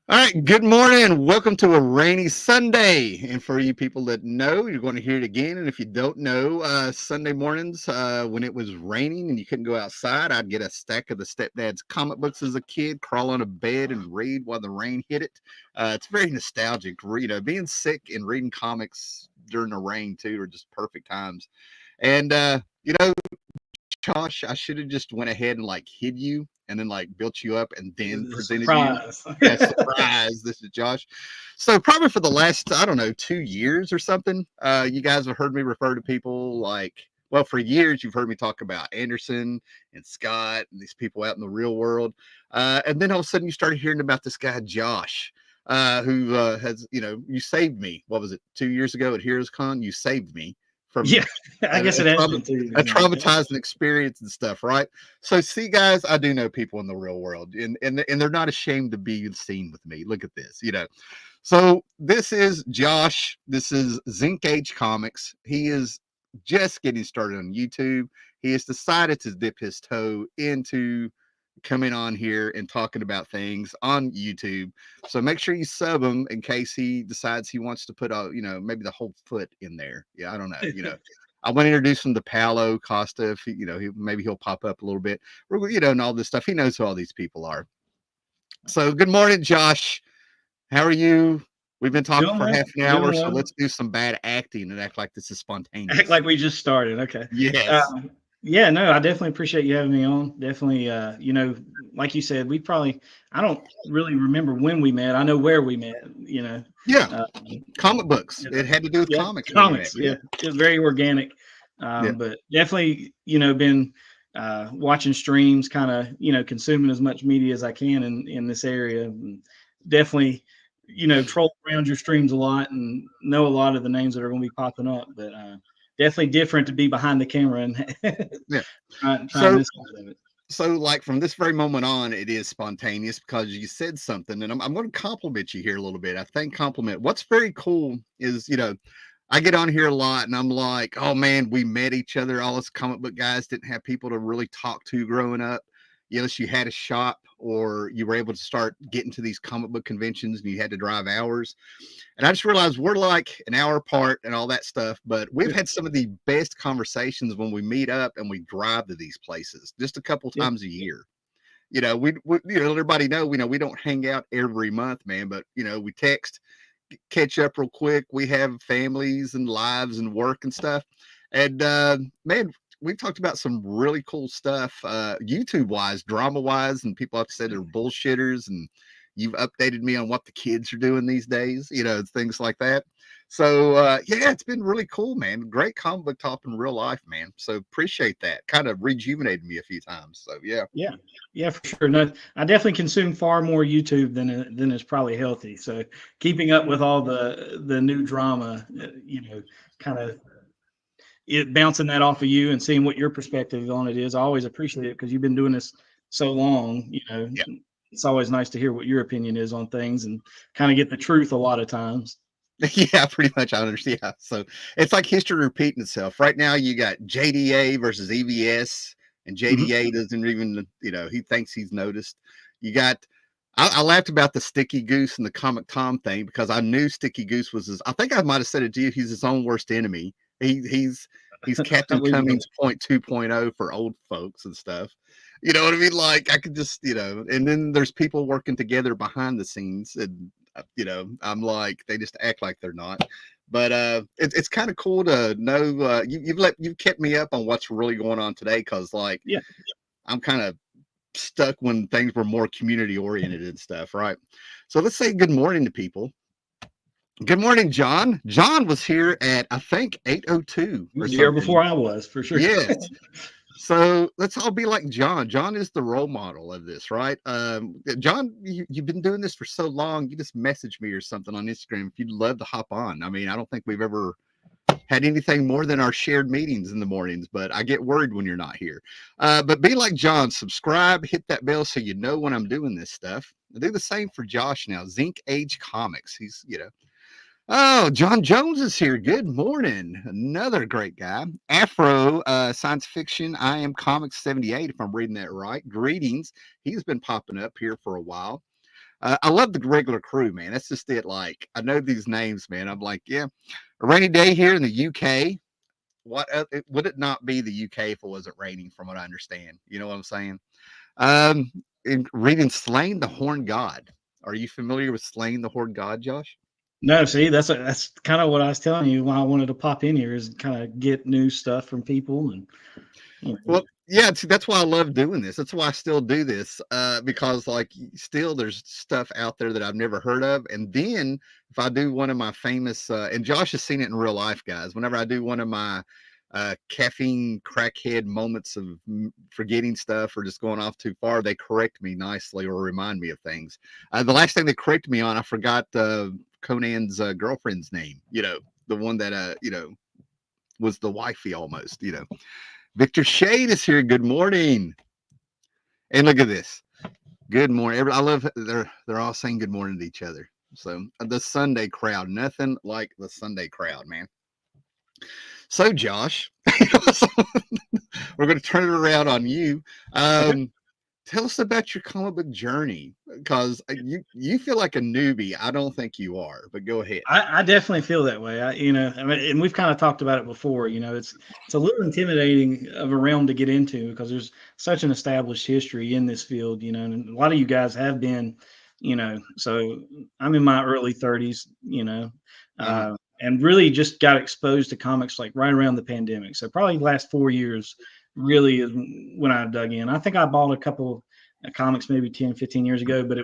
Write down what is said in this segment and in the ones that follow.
All right, good morning. Welcome to a rainy Sunday. And for you people that know, you're going to hear it again. And if you don't know, Sunday mornings when it was raining and you couldn't go outside, I'd get a stack of the stepdad's comic books as a kid, crawl on a bed and read while the rain hit it. It's very nostalgic. Being sick and reading comics during the rain too are just perfect times. And Josh, I should have just went ahead and like hid you and then like built you up and then The presented you. surprise. Yeah, surprise. This is Josh. So probably for the last, I don't know, 2 years or something, you guys have heard me refer to people like, well, for years you've heard me talk about Anderson and Scott and these people out in the real world. And then all of a sudden you started hearing about this guy, Josh, who has, you saved me. What was it, 2 years ago at Heroes Con? You saved me from Yeah, I a, guess a, it has trauma, been 2 years a now. traumatizing experience and stuff, right? So, see, guys, I do know people in the real world, and they're not ashamed to be seen with me. Look at this. So this is Josh. This is Zinc Age Comics. He is just getting started on YouTube. He has decided to dip his toe into coming on here and talking about things on YouTube. So make sure you sub him in case he decides he wants to put maybe the whole foot in there. Yeah, I don't know. I want to introduce him to Paolo Costa. If maybe he'll pop up a little bit, and all this stuff. He knows who all these people are. So good morning, Josh. How are you? We've been talking Doing for well, half an hour, doing so well. let's do some bad acting and act like this is Act spontaneous. like we just started. Okay. Yes. Um, yeah, no, I definitely appreciate you having me on. Definitely, like you said, I don't really remember when we met. I know where we met. Yeah. Uh, Comic books. yeah, It had to do with yeah, comics where we met. comics. Yeah. Yeah, it was very organic. Yeah. But definitely, been watching streams, kind of, consuming as much media as I can in this area. And definitely, troll around your streams a lot and know a lot of the names that are going to be popping up. But definitely different to be behind the camera and Yeah. trying So this side of it. like from this very moment on, it is spontaneous because you said something, and I'm going to compliment you here a little bit. I think compliment. What's very cool is I get on here a lot, and I'm like, oh man, we met each other. All us comic book guys didn't have people to really talk to growing up. Unless you had a shop or you were able to start getting to these comic book conventions and you had to drive hours. And I just realized we're like an hour apart and all that stuff, but we've Yeah, had some of the best conversations when we meet up and we drive to these places just a couple yeah, times a year. We everybody know, we don't hang out every month, man, but we text, catch up real quick. We have families and lives and work and stuff. And man, we've talked about some really cool stuff, YouTube wise, drama wise, and people have to say they're bullshitters. And you've updated me on what the kids are doing these days, things like that. So yeah, it's been really cool, man. Great comic book talk in real life, man. So appreciate that. Kind of rejuvenated me a few times. So yeah. yeah, yeah, for sure. No, I definitely consume far more YouTube than is probably healthy. So keeping up with all the new drama, kind of it bouncing that off of you and seeing what your perspective on it is. I always appreciate it because you've been doing this so long. Yeah. It's always nice to hear what your opinion is on things and kind of get the truth a lot of times. Yeah, pretty much. I understand. Yeah. So it's like history repeating itself. Right now, you got JDA versus EVS, and Hmm. JDA doesn't even, he thinks he's noticed. You got, I laughed about the Sticky Goose and the Comic Tom thing because I knew Sticky Goose was I think I might have said it to you. He's his own worst enemy. He's I Captain believe you. Cummings point 2.0 for old folks and stuff. You know what I mean? Like I could just, and then there's people working together behind the scenes, and I'm like, they just act like they're not. But it's kind of cool to know you've kept me up on what's really going on today because like Yeah. I'm kind of stuck when things were more community oriented and stuff, right? So let's say good morning to people. Good morning, John. John was here at I think 8:02 He or was here something. before I was, for sure. Yes. So let's all be like John. John is the role model of this, right? John, you've been doing this for so long. You just message me or something on Instagram if you'd love to hop on. I mean, I don't think we've ever had anything more than our shared meetings in the mornings, but I get worried when you're not here. But be like John, subscribe, hit that bell so you know when I'm doing this stuff. I do the same for Josh now. Zinc Age Comics. He's. Oh, John Jones is here. Good morning. Another great guy. Afro Science Fiction. I am Comics 78, if I'm reading that right. Greetings. He's been popping up here for a while. I love the regular crew, man. That's just it. Like, I know these names, man. I'm like, yeah, a rainy day here in the UK. What would it not be the UK if it wasn't raining? From what I understand, you know what I'm saying. Um, in reading Slain the Horn God. Are you familiar with Slain the Horn God, Josh? No, see, that's kind of what I was telling you why I wanted to pop in here is kind of get new stuff from people and you know. Well, yeah, see, that's why I love doing this. That's why I still do this, because like still there's stuff out there that I've never heard of. And then if I do one of my famous, and Josh has seen it in real life, guys. Whenever I do one of my caffeine crackhead moments of forgetting stuff or just going off too far, they correct me nicely or remind me of things. The last thing they corrected me on, I forgot Conan's girlfriend's name. You know, the one that was the wifey almost. Victor Shade is here. Good morning. And look at this. Good morning. I love they're all saying good morning to each other. So the Sunday crowd, nothing like the Sunday crowd, man. So Josh, we're going to turn it around on you. Tell us about your comic book journey, because you feel like a newbie. I don't think you are, but go ahead. I definitely feel that way. I mean, and we've kind of talked about it before. It's a little intimidating of a realm to get into because there's such an established history in this field. And a lot of you guys have been, So I'm in my early 30s. Uh-huh. And really just got exposed to comics like right around the pandemic. So probably the last 4 years really is when I dug in. I think I bought a couple of comics maybe 10, 15 years ago, but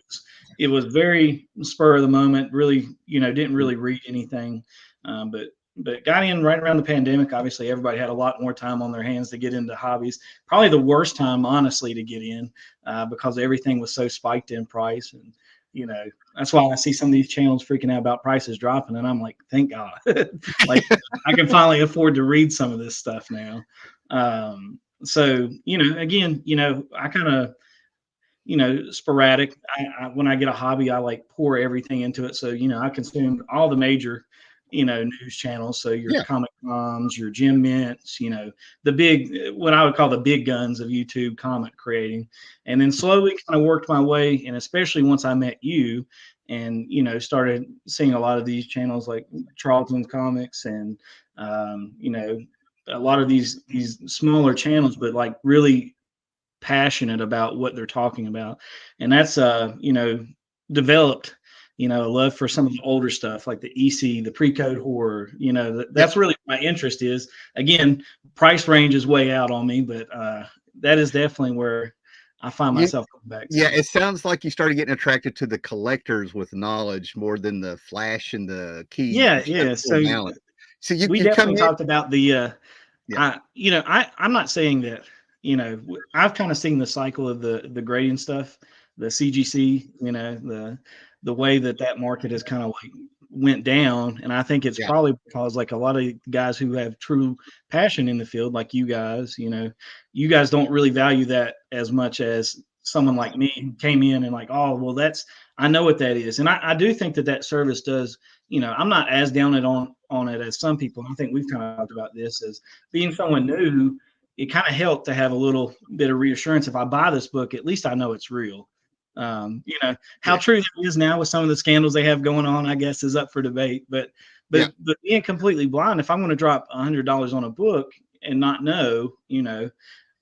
it was very spur of the moment. Really, didn't really read anything, but got in right around the pandemic. Obviously, everybody had a lot more time on their hands to get into hobbies. Probably the worst time, honestly, to get in because everything was so spiked in price, and that's why I see some of these channels freaking out about prices dropping, and I'm like, thank God, like I can finally afford to read some of this stuff now. So again, I kind of sporadic. When I get a hobby, I like pour everything into it. So, I consume all the major, news channels. So your Yeah. Comic Moms, your Jim Mints, the big, what I would call the big guns of YouTube comic creating. And then slowly kind of worked my way. And especially once I met you and, started seeing a lot of these channels like Charlton's Comics and, a lot of these smaller channels, but like really passionate about what they're talking about, and that's developed a love for some of the older stuff like the EC, the pre-code horror. Yeah. That's really my interest is. Again, price range is way out on me, but that is definitely where I find You, myself coming back yeah, to. it sounds like you started getting attracted to the collectors with knowledge more than the flash and the keys, Yeah, but you got yeah. full So balance. So we you come definitely in. talked about the Yeah. I'm not saying that, I've kind of seen the cycle of the grading stuff, the CGC, the way that market has kind of like went down. And I think it's Yeah. probably because like a lot of guys who have true passion in the field, like you guys don't really value that as much as someone like me who came in and like, oh, well, I know what that is. And I do think that service does, I'm not as down on it as some people. I think we've kind of talked about this as being someone new. It kind of helped to have a little bit of reassurance. If I buy this book, at least I know it's real. How Yeah. true that is now with some of the scandals they have going on, I guess, is up for debate. But Yeah. but being completely blind, if I'm going to drop $100 on a book and not know,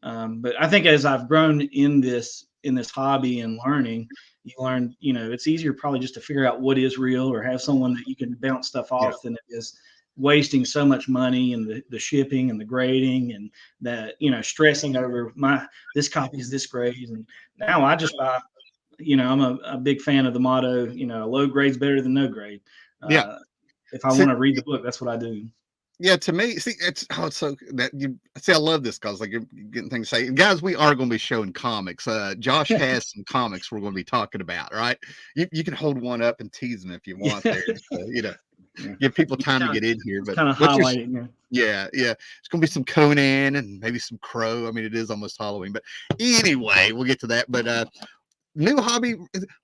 but I think as I've grown in this hobby and learning, you learn, it's easier probably just to figure out what is real or have someone that you can bounce stuff Yeah. off than it is wasting so much money and the shipping and the grading and that, stressing over this copy is this grade. And now I just buy, I'm a big fan of the motto, low grade's better than no grade. Yeah. Uh, if I So, want to read the book, that's what I do. yeah, to me, see, it's so that you see, I love this because like you're getting things to say. Guys, we are going to be showing comics. Josh has some comics we're going to be talking about, right? You can hold one up and tease them if you want there, just Yeah. give people time to get in here. But Kind of what's your highlight it. yeah, yeah. It's gonna be some Conan and maybe some Crow. I mean, it is almost Halloween, but anyway, we'll get to that. But new hobby.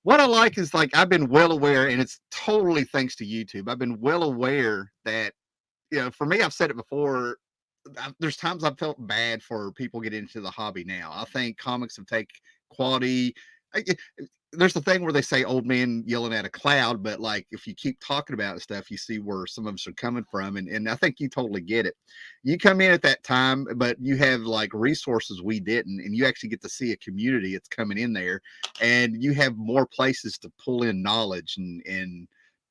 What I like is like I've been well aware, and it's totally thanks to YouTube. I've been well aware that for me, I've said it before. There's times I've felt bad for people getting into the hobby now. I think comics have take quality. there's the thing where they say old man yelling at a cloud, but like if you keep talking about it stuff, you see where some of us are coming from. And I think you totally get it. You come in at that time, but you have like resources we didn't, and you actually get to see a community that's coming in there, and you have more places to pull in knowledge and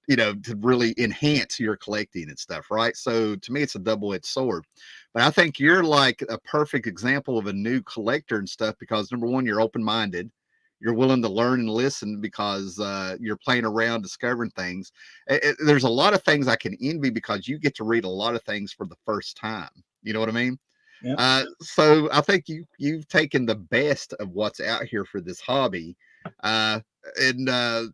you know, to really enhance your collecting and stuff, right? So to me, it's a double-edged sword. But I think you're like a perfect example of a new collector and stuff because number one, you're open-minded, you're willing to learn and listen because you're playing around, discovering things. There's a lot of things I can envy because you get to read a lot of things for the first time. You know what I mean? Yep. So I think you've taken the best of what's out here for this hobby, uh, and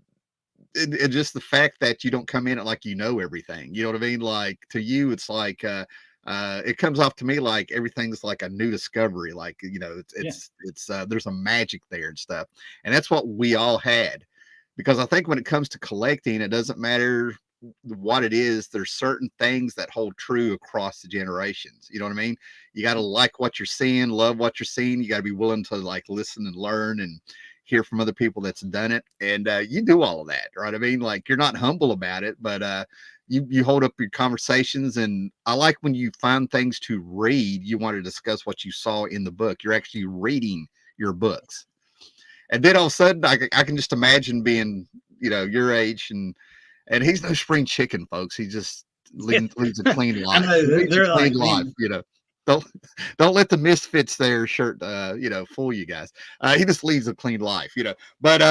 and just the fact that you don't come in it like you know everything. You know what I mean? Like to you, it's like it comes off to me like everything's like a new discovery. Like you know, it's there's a magic there and stuff, and that's what we all had. Because I think when it comes to collecting, it doesn't matter what it is. There's certain things that hold true across the generations. You know what I mean? You got to like what you're seeing, love what you're seeing. You got to be willing to like listen and learn and hear from other people that's done it. And you do all of that, right? I mean, like you're not humble about it, but you hold up your conversations. And I like when you find things to read, you want to discuss what you saw in the book. You're actually reading your books. And then all of a sudden I can just imagine being, you know, your age and he's no spring chicken, folks. He just leads a clean life. I know, they're clean like, life, you know. Don't don't let the misfits there shirt you know fool you guys. He just leads a clean life, you know. But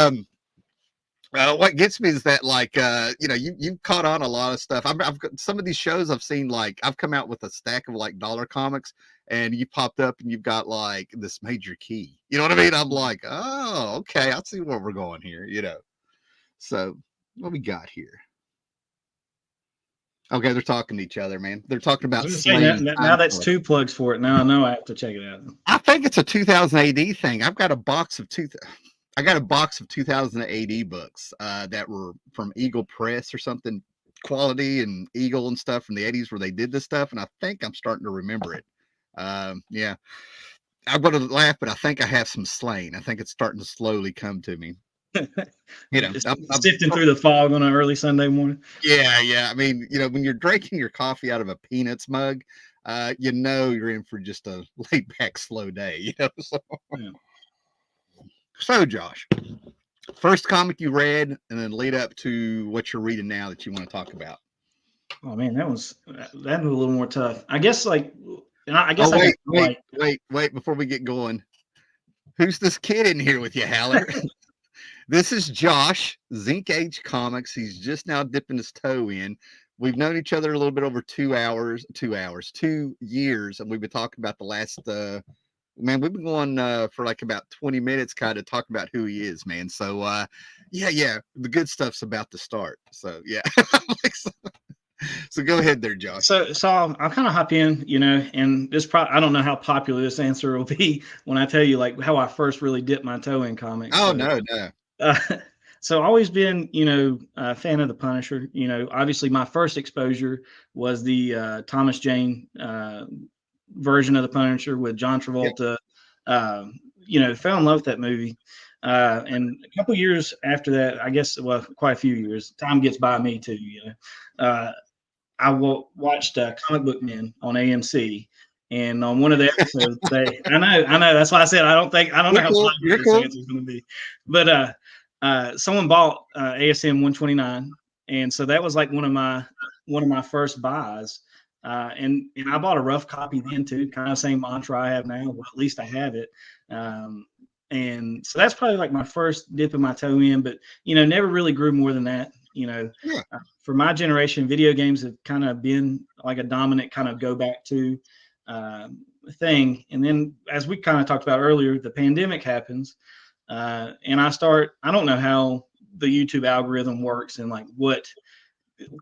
what gets me is that like you know you caught on a lot of stuff. I've got some of these shows I've seen, like I've come out with a stack of like dollar comics and you popped up and you've got like this major key. You know what I mean? I'm like, oh, okay, I see where we're going here, you know. So what we got here? Okay, they're talking to each other, man. They're talking about slaying. Now that's two plugs for it. Now I know I have to check it out. I think it's a 2000 AD thing. I've got a box of I got a box of 2000 AD books that were from Eagle Press or something, Quality and Eagle and stuff from the 80s where they did this stuff, and I think I'm starting to remember it. Yeah, I'm going to laugh, but I think I have some slain. I think it's starting to slowly come to me. You know, sifting through the fog on an early Sunday morning. Yeah. I mean, you know, when you're drinking your coffee out of a Peanuts mug, you know you're in for just a laid back, slow day. You know, so Josh, first comic you read, and then lead up to what you're reading now that you want to talk about. Oh man, that was a little more tough. I guess like, I guess. Oh wait! Before we get going, who's this kid in here with you, Haller? This is Josh, Zinc Age Comics. He's just now dipping his toe in. We've known each other a little bit over 2 years, and we've been talking about the last. Man, we've been going for like about 20 minutes, kind of talking about who he is, man. So, yeah, the good stuff's about to start. So, yeah. So go ahead there, Josh. So I'll kind of hop in, you know, and this probably, I don't know how popular this answer will be when I tell you like how I first really dipped my toe in comics. Oh, no. So always been, you know, a fan of the Punisher. You know, obviously my first exposure was the Thomas Jane version of the Punisher with John Travolta. Yep. You know, fell in love with that movie. And a couple years after that, I guess, well, quite a few years, time gets by me too, you know. I watched Comic Book Men on AMC, and on one of the episodes, I know, that's why I said I don't know how popular this answer is going to be, but someone bought ASM 129, and so that was like one of my first buys, and I bought a rough copy then too, kind of same mantra I have now. Well, at least I have it. And so that's probably like my first dipping my toe in, but you know, never really grew more than that. You know, for my generation, video games have kind of been like a dominant kind of go back to thing. And then, as we kind of talked about earlier, the pandemic happens, and I don't know how the YouTube algorithm works and like what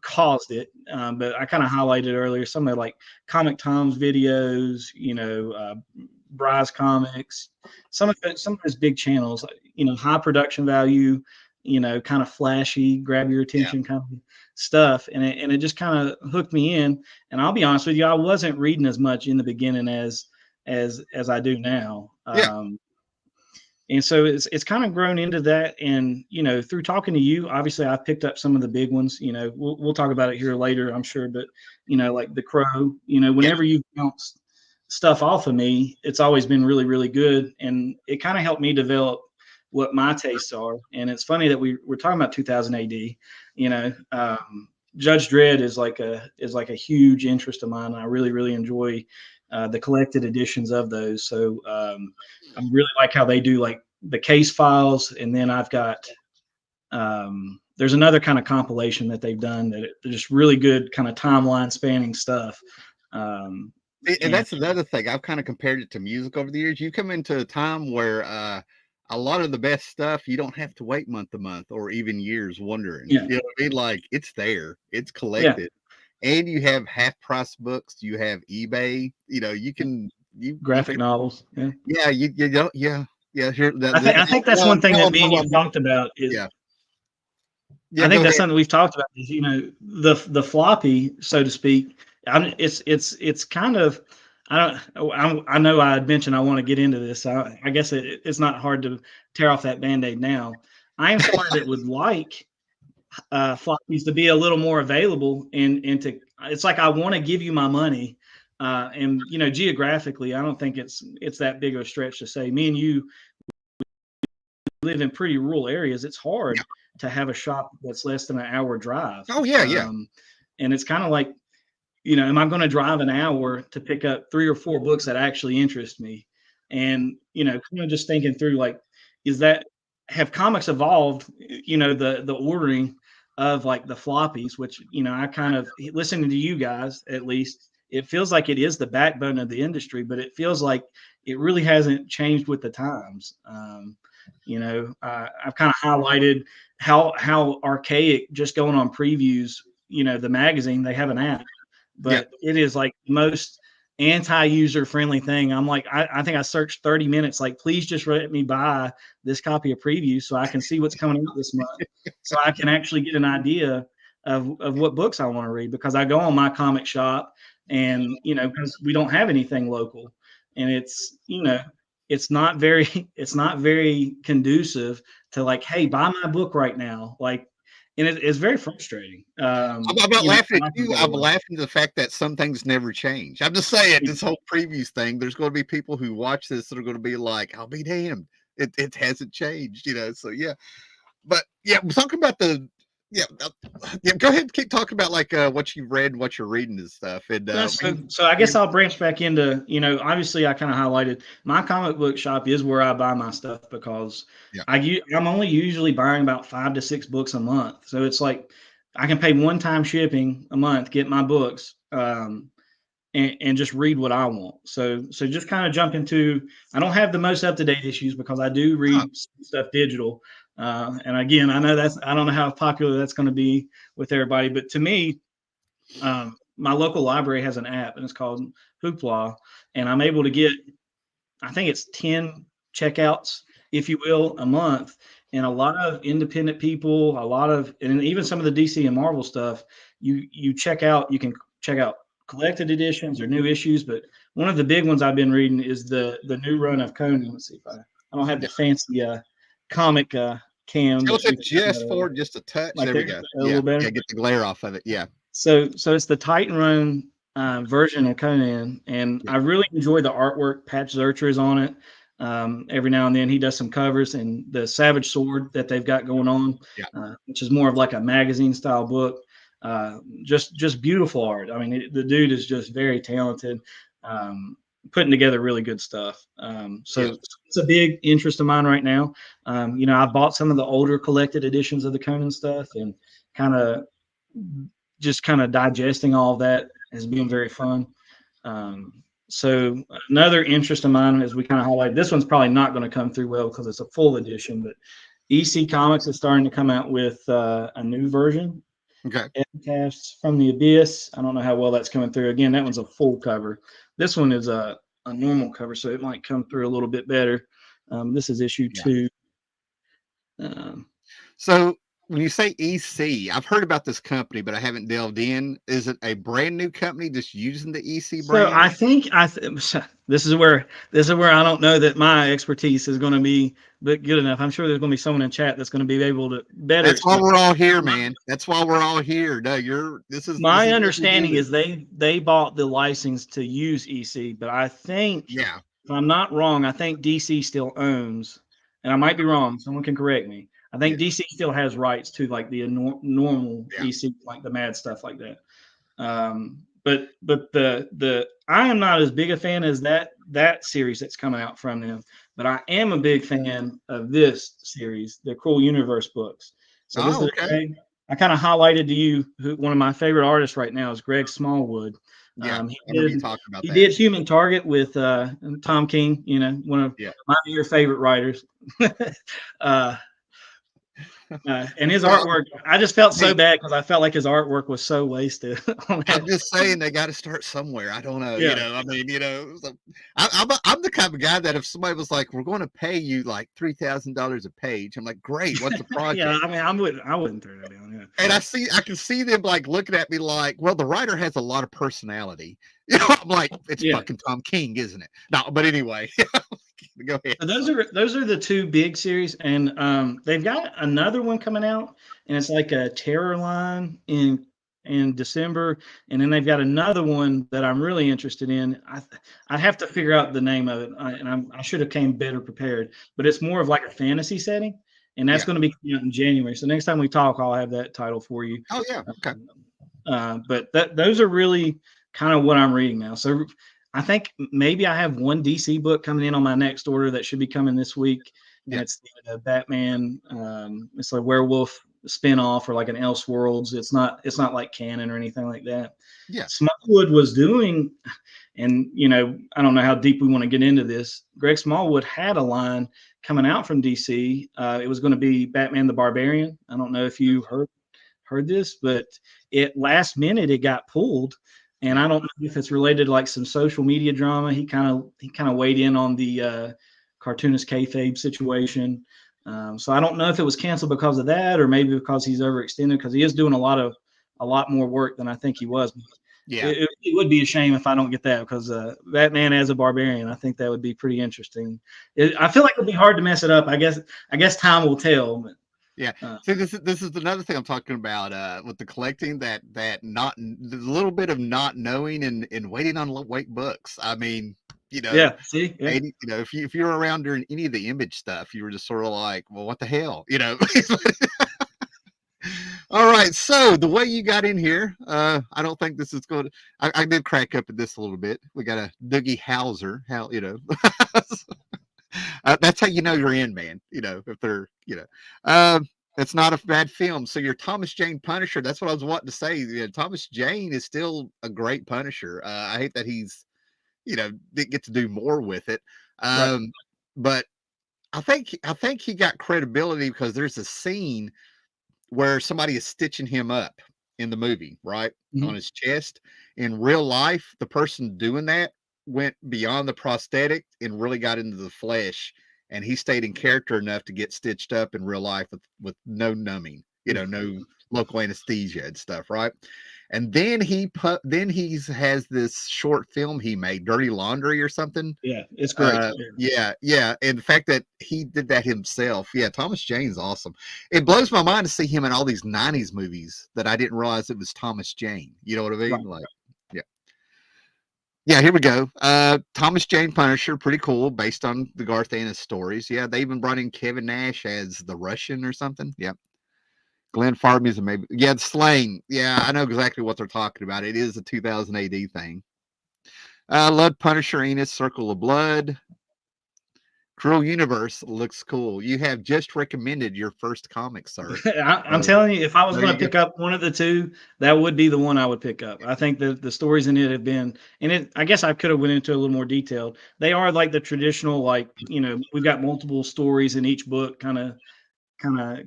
caused it, but I kind of highlighted earlier some of like Comic Tom's videos, you know, Bry's Comics, some of his big channels, you know, high production value, you know, kind of flashy, grab your attention kind of stuff. And it just kind of hooked me in. And I'll be honest with you, I wasn't reading as much in the beginning as I do now. And so it's kind of grown into that. And, through talking to you, obviously I've picked up some of the big ones, we'll talk about it here later, I'm sure, but, like The Crow, whenever you bounce stuff off of me, it's always been really, really good. And it kind of helped me develop what my tastes are. And it's funny that we're talking about 2000 AD, Judge Dredd is like a huge interest of mine. I really, really enjoy the collected editions of those. So I really like how they do like the case files, and then I've got there's another kind of compilation that they've done that they're just really good kind of timeline spanning stuff. And that's another thing. I've kind of compared it to music over the years. You come into a time where a lot of the best stuff, you don't have to wait month to month or even years wondering. Yeah. You know what I mean? Like, it's there, it's collected. Yeah. And you have half price books, you have eBay, you can graphic novels. Yeah, you don't, yeah. Here, I think that's one thing that me and you talked about is I think that's something we've talked about is, the floppy, so to speak. It's kind of, I know I had mentioned I want to get into this. I guess it's not hard to tear off that Band-Aid now. I am somebody that would like floppies to be a little more available and to, it's like I want to give you my money. And geographically, I don't think it's that big of a stretch to say me and you live in pretty rural areas. It's hard to have a shop that's less than an hour drive. Oh yeah. And it's kind of like, am I going to drive an hour to pick up 3 or 4 books that actually interest me? And, kind of just thinking through, like, have comics evolved, the ordering of like the floppies, which, I kind of listening to you guys, at least it feels like it is the backbone of the industry, but it feels like it really hasn't changed with the times. I've kind of highlighted how archaic just going on previews, the magazine, they have an app, but it is like most anti-user friendly thing. I'm like, I think I searched 30 minutes, like, please just let me buy this copy of preview so I can see what's coming out this month, so I can actually get an idea of what books I want to read, because I go on my comic shop and, because we don't have anything local, and it's, it's not very conducive to like, hey, buy my book right now. Like, and it's very frustrating. I'm not laughing at you. I'm laughing at the fact that some things never change. I'm just saying, this whole previews thing, there's going to be people who watch this that are going to be like, I'll be damned. It hasn't changed, so yeah. But yeah, we're talking about go ahead, keep talking about like what you've read, what you're reading and stuff. And so I guess I'll branch back into, obviously I kind of highlighted my comic book shop is where I buy my stuff, because I'm only usually buying about 5 to 6 books a month. So it's like I can pay one-time shipping a month, get my books, and just read what I want. So just kind of jump into, I don't have the most up-to-date issues because I do read stuff digital. And again, I don't know how popular that's going to be with everybody, but to me, my local library has an app and it's called Hoopla, and I'm able to get, I think it's 10 checkouts, if you will, a month. And a lot of independent people, and even some of the DC and Marvel stuff, you can check out collected editions or new issues. But one of the big ones I've been reading is the new run of Conan. Let's see if I don't have the fancy comic cam. Just a touch. Like there we go. A little better. Yeah, get the glare off of it. Yeah. So it's the Titan Run version of Conan, and I really enjoy the artwork. Patch Zercher is on it. Every now and then he does some covers, and the Savage Sword that they've got going on, which is more of like a magazine style book. Just beautiful art. I mean, the dude is just very talented, putting together really good stuff. So it's a big interest of mine right now. I bought some of the older collected editions of the Conan stuff, and kind of digesting all of that has been very fun. So another interest of mine, as we kind of highlight, this one's probably not going to come through well because it's a full edition, but EC Comics is starting to come out with a new version. Okay. Casts from the Abyss. I don't know how well that's coming through. Again, that one's a full cover. This one is a normal cover, so it might come through a little bit better. This is issue 2. So when you say EC, I've heard about this company, but I haven't delved in. Is it a brand new company just using the EC So brand? I think this is where I don't know that my expertise is going to be but good enough. I'm sure there's going to be someone in chat that's going to be able to better That's why explain. we're all here, My, man. That's why we're all here. No, this my is what we understanding do. is they bought the license to use EC, but I think Yeah, if I'm not wrong, I think DC still owns, and I might be wrong. Someone can correct me. I think yeah, DC still has rights to like the normal yeah. EC, like the Mad stuff like that. But the I am not as big a fan as that series that's coming out from them, but I am a big fan of this series, the Cruel Universe books. So this Oh, is okay. Greg. I kind of highlighted to you one of my favorite artists right now is Greg Smallwood. Yeah, He I remember you did talking about he that. did Human Target with Tom King, one of Yeah. your favorite writers. uh, and his So, artwork, I just felt so hey, bad because I felt like his artwork was so wasted on I'm that. just saying they got to start somewhere. I don't know. Yeah. I mean, so I'm the kind of guy that if somebody was like, "We're going to pay you like $3,000 a page," I'm like, "Great, what's the Yeah, project?" I mean, I wouldn't turn it down. Yeah. And I can see them like looking at me like, "Well, the writer has a lot of personality." I'm like, "It's Yeah. fucking Tom King, isn't it?" No, but anyway, go ahead. So those are the two big series, and they've got another one coming out, and it's like a terror line in December, and then they've got another one that I'm really interested in. I'd have to figure out the name of it, I should have came better prepared, but it's more of like a fantasy setting, and that's Yeah. going to be coming out in January. So next time we talk, I'll have that title for you. Oh yeah. Okay. But those are really kind of what I'm reading now. So I think maybe I have one DC book coming in on my next order that should be coming this week, and Yeah. it's the Batman. It's a werewolf spinoff or like an Elseworlds. It's not like canon or anything like that. Yeah. Smallwood was doing, and I don't know how deep we want to get into this. Greg Smallwood had a line coming out from DC. It was going to be Batman the Barbarian. I don't know if you heard this, but it last minute it got pulled, and Yeah. I don't know if it's related to like some social media drama. He kind of weighed in on the cartoonist kayfabe situation. So I don't know if it was canceled because of that, or maybe because he's overextended, because he is doing a lot more work than I think he was. Yeah. It would be a shame if I don't get that, because Batman as a barbarian, I think that would be pretty interesting. I feel like it'd be hard to mess it up. I guess time will tell. But, Yeah. See, this is another thing I'm talking about with the collecting that not the little bit of not knowing and waiting on wait books. I mean, yeah. See. Yeah. if you were around during any of the Image stuff, you were just sort of like, well, what the hell, All right, so the way you got in here, I don't think this is going to. I did crack up at this a little bit. We got a Doogie Howser, that's how you know you're in, man. If they're, it's not a bad film. So your Thomas Jane Punisher. That's what I was wanting to say. Thomas Jane is still a great Punisher. I hate that he's, didn't get to do more with it. Right. But I think he got credibility because there's a scene where somebody is stitching him up in the movie, right, on Mhm. his chest. In real life, the person doing that went beyond the prosthetic and really got into the flesh, and he stayed in character enough to get stitched up in real life with no numbing, no local anesthesia and stuff, right? And then he has this short film he made, Dirty Laundry or something. Yeah, it's great. Yeah. Yeah. And the fact that he did that himself, yeah, Thomas Jane's awesome. It blows my mind to see him in all these 90s movies that I didn't realize it was Thomas Jane. You know what I mean? Right. Like, yeah. Yeah, here we go. Thomas Jane Punisher, pretty cool, based on the Garth Ennis stories. Yeah, they even brought in Kevin Nash as the Russian or something. Yeah. Glenn Farby's a maybe. Yeah, Slain. Yeah, I know exactly what they're talking about. It is a 2000 AD thing. Love Punisher, Enos, Circle of Blood. Cruel Universe looks cool. You have just recommended your first comic, sir. I'm telling you, if I was There going you to go. pick up one of the two, that would be the one I would pick up. I think the stories in it have been, and I guess I could have went into a little more detail. They are like the traditional, like we've got multiple stories in each book, kind of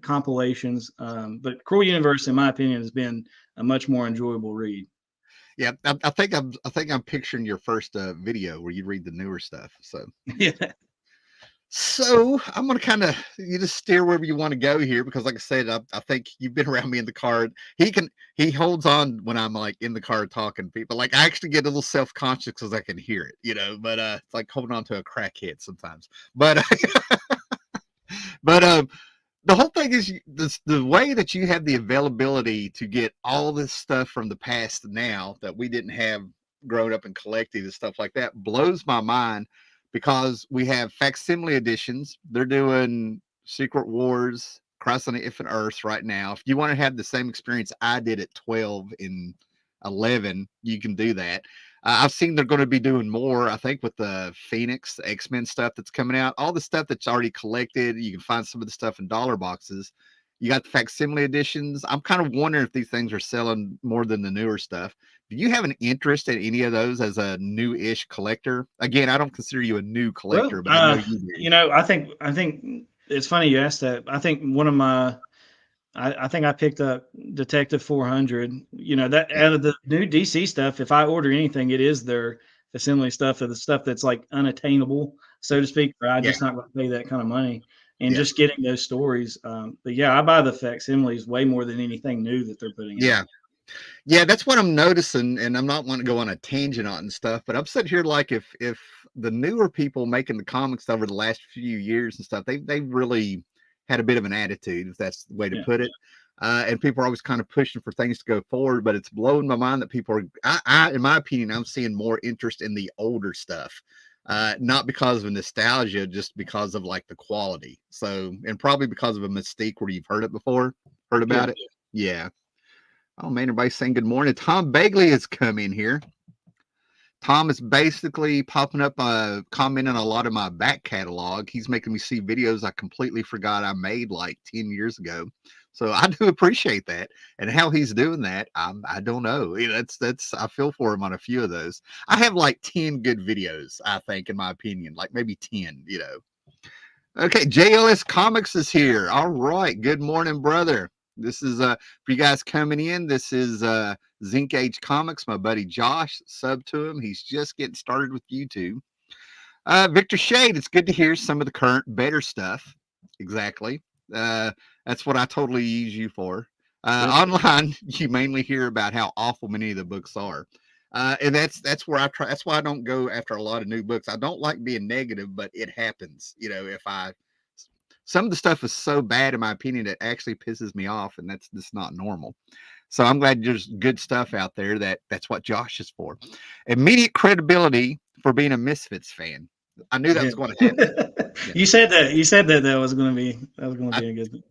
compilations. But Cruel Universe, in my opinion, has been a much more enjoyable read. Yeah, I think I'm picturing your first video where you read the newer stuff. So Yeah. So I'm gonna kind of you just steer wherever you want to go here because, like I said, I think you've been around me in the car. He holds on when I'm like in the car talking to people. Like I actually get a little self conscious because I can hear it, you know. But it's like holding on to a crackhead sometimes. But but the whole thing is the way that you have the availability to get all this stuff from the past now that we didn't have growing up and collecting and stuff like that blows my mind because we have facsimile editions. They're doing Secret Wars, Crisis on the Infinite Earths right now. If you want to have the same experience I did at 12 and 11, you can do that. I've seen they're going to be doing more, I think, with the Phoenix, the X-Men stuff that's coming out. All the stuff that's already collected, you can find some of the stuff in dollar boxes. You got the facsimile editions. I'm kind of wondering if these things are selling more than the newer stuff. Do you have an interest in any of those as a new-ish collector? Again, I don't consider you a new collector, Well, but I know you do. you know, I think it's funny you asked that. I think one of my I think I picked up Detective 400. You know, that Yeah. out of the new DC stuff, if I order anything, it is their assembly stuff or the stuff that's like unattainable, so to speak, or I'm Yeah. just not going to pay that kind of money. And Yeah. just getting those stories. But yeah, I buy the facsimiles way more than anything new that they're putting out. Yeah. Yeah, that's what I'm noticing, and I'm not wanting to go on a tangent on and stuff, but I'm sitting here like if the newer people making the comics over the last few years and stuff, they really had a bit of an attitude, if that's the way to Yeah. put it. And people are always kind of pushing for things to go forward, but it's blowing my mind that people are. In my opinion, I'm seeing more interest in the older stuff, not because of nostalgia, just because of like the quality. So, and probably because of a mystique where you've heard it before, heard Yeah. about it. Yeah. Oh man, everybody's saying good morning. Tom Bagley has come in here. Tom is basically popping up, commenting on a lot of my back catalog. He's making me see videos I completely forgot I made like 10 years ago. So I do appreciate that. And how he's doing that, I don't know. That's I feel for him on a few of those. I have like 10 good videos, I think, in my opinion, like maybe 10, you know. Okay, JLS Comics is here. All right. Good morning, brother. This is for you guys coming in. This is Zinc Age Comics, my buddy Josh. Sub to him. He's just getting started with YouTube. Victor Shade, it's good to hear some of the current better stuff. Exactly. That's what I totally use you for. Online, you mainly hear about how awful many of the books are. And that's where I try. That's why I don't go after a lot of new books. I don't like being negative, but it happens. You know, some of the stuff is so bad in my opinion it actually pisses me off, and that's just not normal. So I'm glad there's good stuff out there. That's what Josh is for. Immediate credibility for being a Misfits fan. I knew that Yeah. was going to happen. Yeah, You said that. You said that was going to be I, a good thing.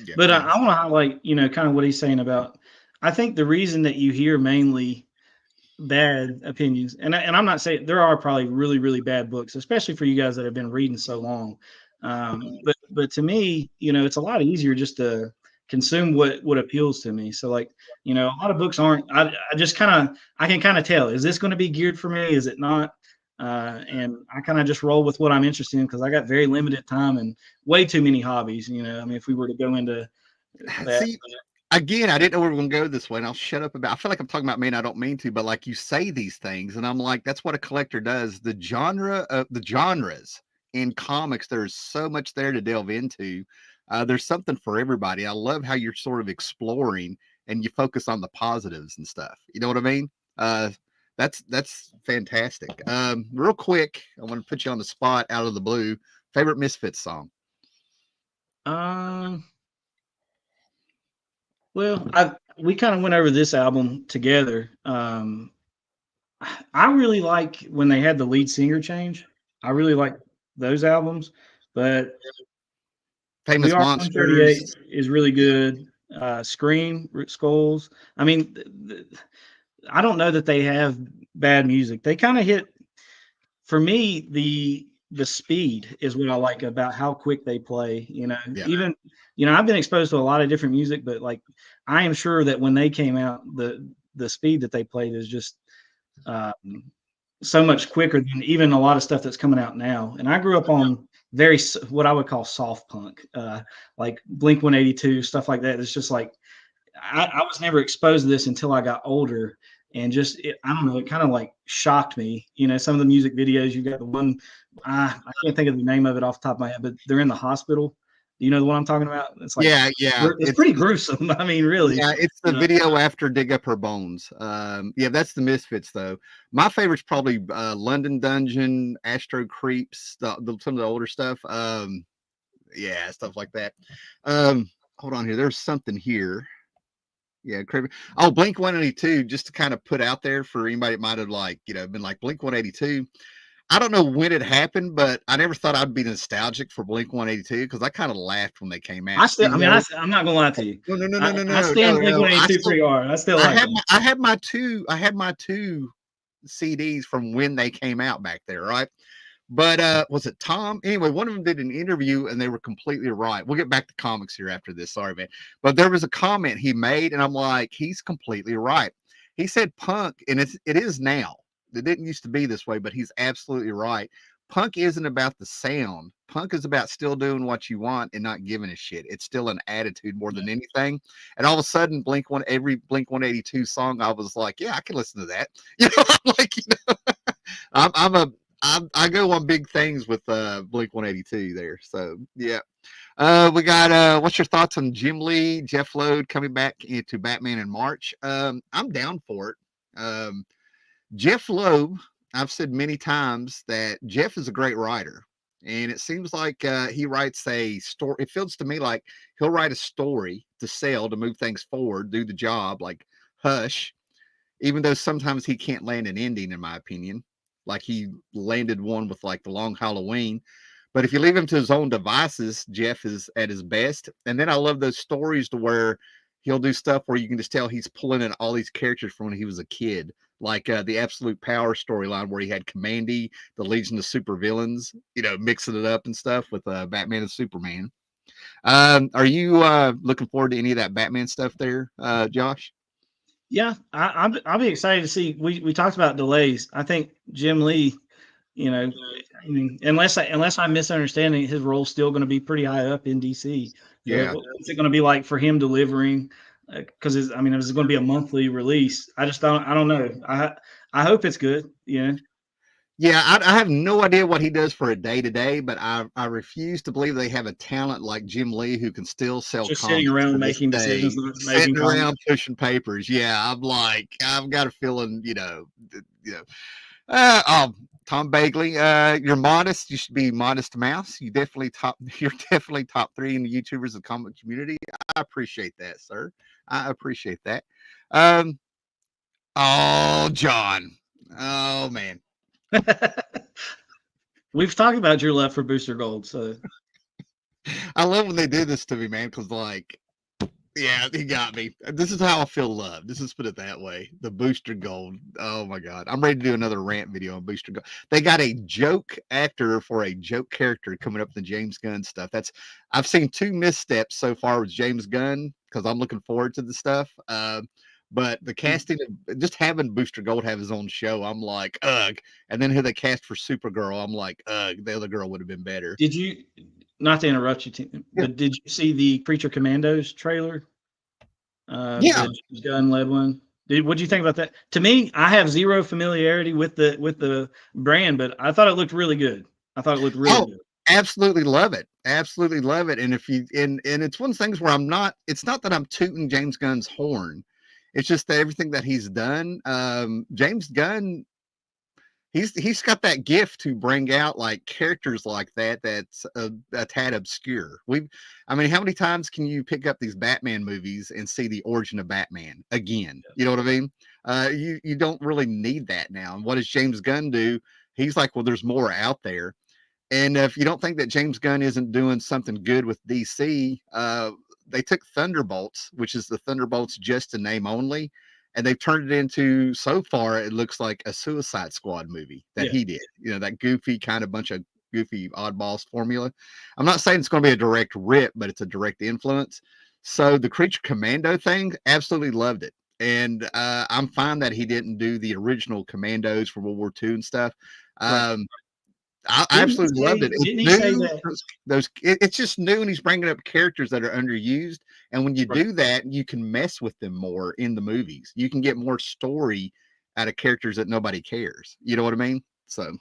yeah, But I thanks. want to highlight, you know, kind of what he's saying about. I think the reason that you hear mainly bad opinions, and I'm not saying there are probably really really bad books, especially for you guys that have been reading so long. But to me, you know, it's a lot easier just to consume what appeals to me. So like, you know, a lot of books aren't. I just kind of I can kind of tell, is this going to be geared for me? Is it not? And I kind of just roll with what I'm interested in because I got very limited time and way too many hobbies. You know, I mean, if we were to go into that. See, again, I didn't know we were going to go this way, and I'll shut up about. I feel like I'm talking about me, and I don't mean to, but like you say these things, and I'm like, that's what a collector does. The genres in comics, there's so much there to delve into. There's something for everybody. I love how you're sort of exploring and you focus on the positives and stuff. You know what I mean? That's fantastic. Real quick, I want to put you on the spot out of the blue. Favorite Misfits song? Um. Well, we kind of went over this album together. I really like when they had the lead singer change. I really like those albums, but We Famous Are Monsters. 138 is really good. Scream, Skulls. I mean, I don't know that they have bad music. They kind of hit for me the speed is what I like about how quick they play. You know, Yeah. even I've been exposed to a lot of different music, but like I am sure that when they came out, the speed that they played is just um, so much quicker than even a lot of stuff that's coming out now. And I grew up on very what I would call soft punk, like Blink 182 stuff like that. It's just like I was never exposed to this until I got older, and just I don't know, it kind of like shocked me. You know, some of the music videos. You got the one I can't think of the name of it off the top of my head, but they're in the hospital. Do you know the one I'm talking about? It's like Yeah. it's pretty gruesome. I mean, really. Yeah, it's the video after Dig Up Her Bones. Yeah, that's the Misfits though. My favorite's probably London Dungeon, Astro Creeps, some of the older stuff. Yeah, stuff like that. Hold on here. There's something here. Yeah, creepy. Oh, Blink 182, just to kind of put out there for anybody that might have like, been like Blink 182. I don't know when it happened, but I never thought I'd be nostalgic for Blink 182 because I kind of laughed when they came out. I mean, I'm not gonna lie to you. I No, stand Blink 182 pretty hard. I still like them. I had my two CDs from when they came out back there, right? But was it Tom? Anyway, one of them did an interview and they were completely right. We'll get back to comics here after this. Sorry, man. But there was a comment he made, and I'm like, he's completely right. He said punk, and it is now. It didn't used to be this way, but he's absolutely right. Punk isn't about the sound. Punk is about still doing what you want and not giving a shit. It's still an attitude more than anything. And all of a sudden, every Blink 182 song, I was like, yeah, I can listen to that. I'm like, I go on big things with Blink 182 there. So yeah. We got what's your thoughts on Jim Lee, Jeff Loeb coming back into Batman in March? I'm down for it. Jeff Loeb, I've said many times that Jeff is a great writer. And it seems like he writes a story. It feels to me like he'll write a story to sell, to move things forward, do the job, like Hush, even though sometimes he can't land an ending, in my opinion. Like he landed one with like the Long Halloween. But if you leave him to his own devices, Jeff is at his best. And then I love those stories to where he'll do stuff where you can just tell he's pulling in all these characters from when he was a kid, like the Absolute Power storyline where he had Commandy, the Legion of Supervillains, mixing it up and stuff with Batman and Superman. Are you looking forward to any of that Batman stuff there, Josh? Yeah, I'll be excited to see. We talked about delays. I think Jim Lee, I mean, unless I'm misunderstanding, his role's still going to be pretty high up in DC. So Yeah. what's it going to be like for him delivering? Because is it going to be a monthly release? I don't know. I hope it's good. Yeah, I have no idea what he does for a day to day, but I refuse to believe they have a talent like Jim Lee who can still sell just comics sitting around to this making day, decisions, sitting around pushing papers. Yeah, I'm like, I've got a feeling, Tom Bagley, you're modest. You should be Modest Mouse. You're definitely top 3 in the YouTubers of the comic community. I appreciate that, sir. I appreciate that. Oh, John. Oh, man. We've talked about your love for Booster Gold, so I love when they do this to me, man, because like, yeah, he got me. This is how I feel loved. This is put it that way. The Booster Gold. Oh my God. I'm ready to do another rant video on Booster Gold. They got a joke actor for a joke character coming up in the James Gunn stuff. I've seen 2 missteps so far with James Gunn because I'm looking forward to the stuff. But the casting of just having Booster Gold have his own show, I'm like, ugh. And then who they cast for Supergirl, I'm like, ugh, the other girl would have been better. Did you, not to interrupt you, but did you see the Creature Commandos trailer? Yeah. The James Gunn led one. What do you think about that? To me, I have zero familiarity with the brand, but I thought it looked really good. I thought it looked really good. Absolutely love it. Absolutely love it. And if you and it's one of the things where it's not that I'm tooting James Gunn's horn. It's just that everything that he's done, James Gunn, he's got that gift to bring out like characters like that's a tad obscure. How many times can you pick up these Batman movies and see the origin of Batman again? You know what I mean? You don't really need that now. And what does James Gunn do? He's like, well, there's more out there. And if you don't think that James Gunn isn't doing something good with DC, they took Thunderbolts, which is the Thunderbolts just a name only, and they've turned it into, so far, it looks like a Suicide Squad movie that he did. That goofy kind of bunch of goofy oddballs formula. I'm not saying it's going to be a direct rip, but it's a direct influence. So the Creature Commando thing, absolutely loved it. And I'm fine that he didn't do the original Commandos for World War II and stuff. Right. I absolutely loved it. Didn't he say that? It's just new, and he's bringing up characters that are underused. And when you do that, you can mess with them more in the movies. You can get more story out of characters that nobody cares. You know what I mean? So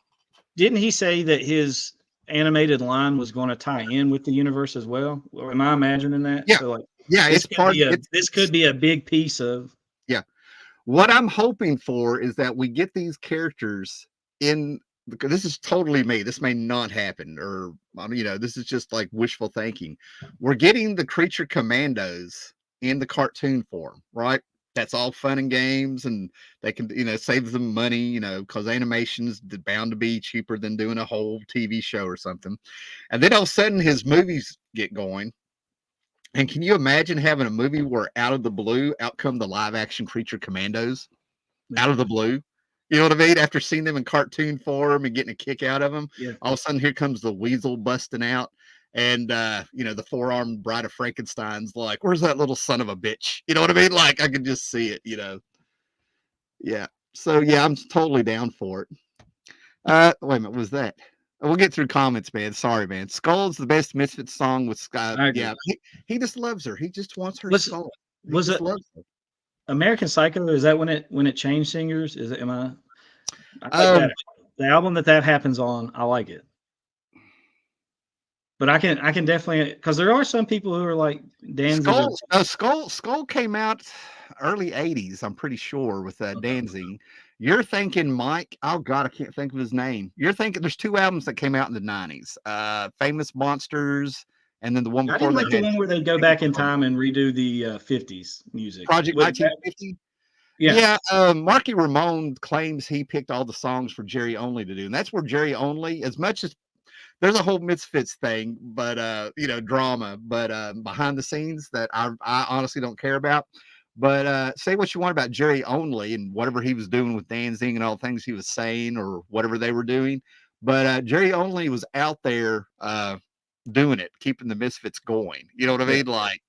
Didn't he say that his animated line was going to tie in with the universe as well? Or am I imagining that? yeah, So like yeah, it's part. this could be a big piece of. Yeah. What I'm hoping for is that we get these characters in, because this is totally me. This may not happen, or this is just like wishful thinking. We're getting the creature commandos in the cartoon form, right? That's all fun and games, and they can, save them money, because animation's bound to be cheaper than doing a whole TV show or something. And then all of a sudden, his movies get going. And can you imagine having a movie where out of the blue, out come the live action creature commandos? Out of the blue. You know what I mean? After seeing them in cartoon form and getting a kick out of them, Yeah. all of a sudden here comes the weasel busting out. And, the four-armed bride of Frankenstein's like, where's that little son of a bitch? You know what I mean? Like, I can just see it, Yeah. So, yeah, I'm totally down for it. Wait a minute. What was that? We'll get through comments, man. Sorry, man. Skull's the best Misfits song with Sky. I agree. Yeah. He just loves her. He just wants her Was skull. He was just it loves her. American Psycho? Is that when it changed singers? Is it? I like Um, that. The album that happens on, I like it. But I can definitely, because there are some people who are like Danzig. Skull came out early '80s. I'm pretty sure with Danzig. You're thinking Mike. Oh God, I can't think of his name. You're thinking there's two albums that came out in the '90s. Famous Monsters, and then the one I before didn't that like the had one where they go back in time and redo the 50s music. Project With that, 1950. yeah. Yeah, Marky Ramone claims he picked all the songs for Jerry Only to do, and that's where Jerry Only, as much as there's a whole Misfits thing, but drama, but behind the scenes that I honestly don't care about. But say what you want about Jerry Only and whatever he was doing with Danzig and all the things he was saying or whatever they were doing. But Jerry Only was out there doing it, keeping the Misfits going. You know what I mean? Yeah. Like,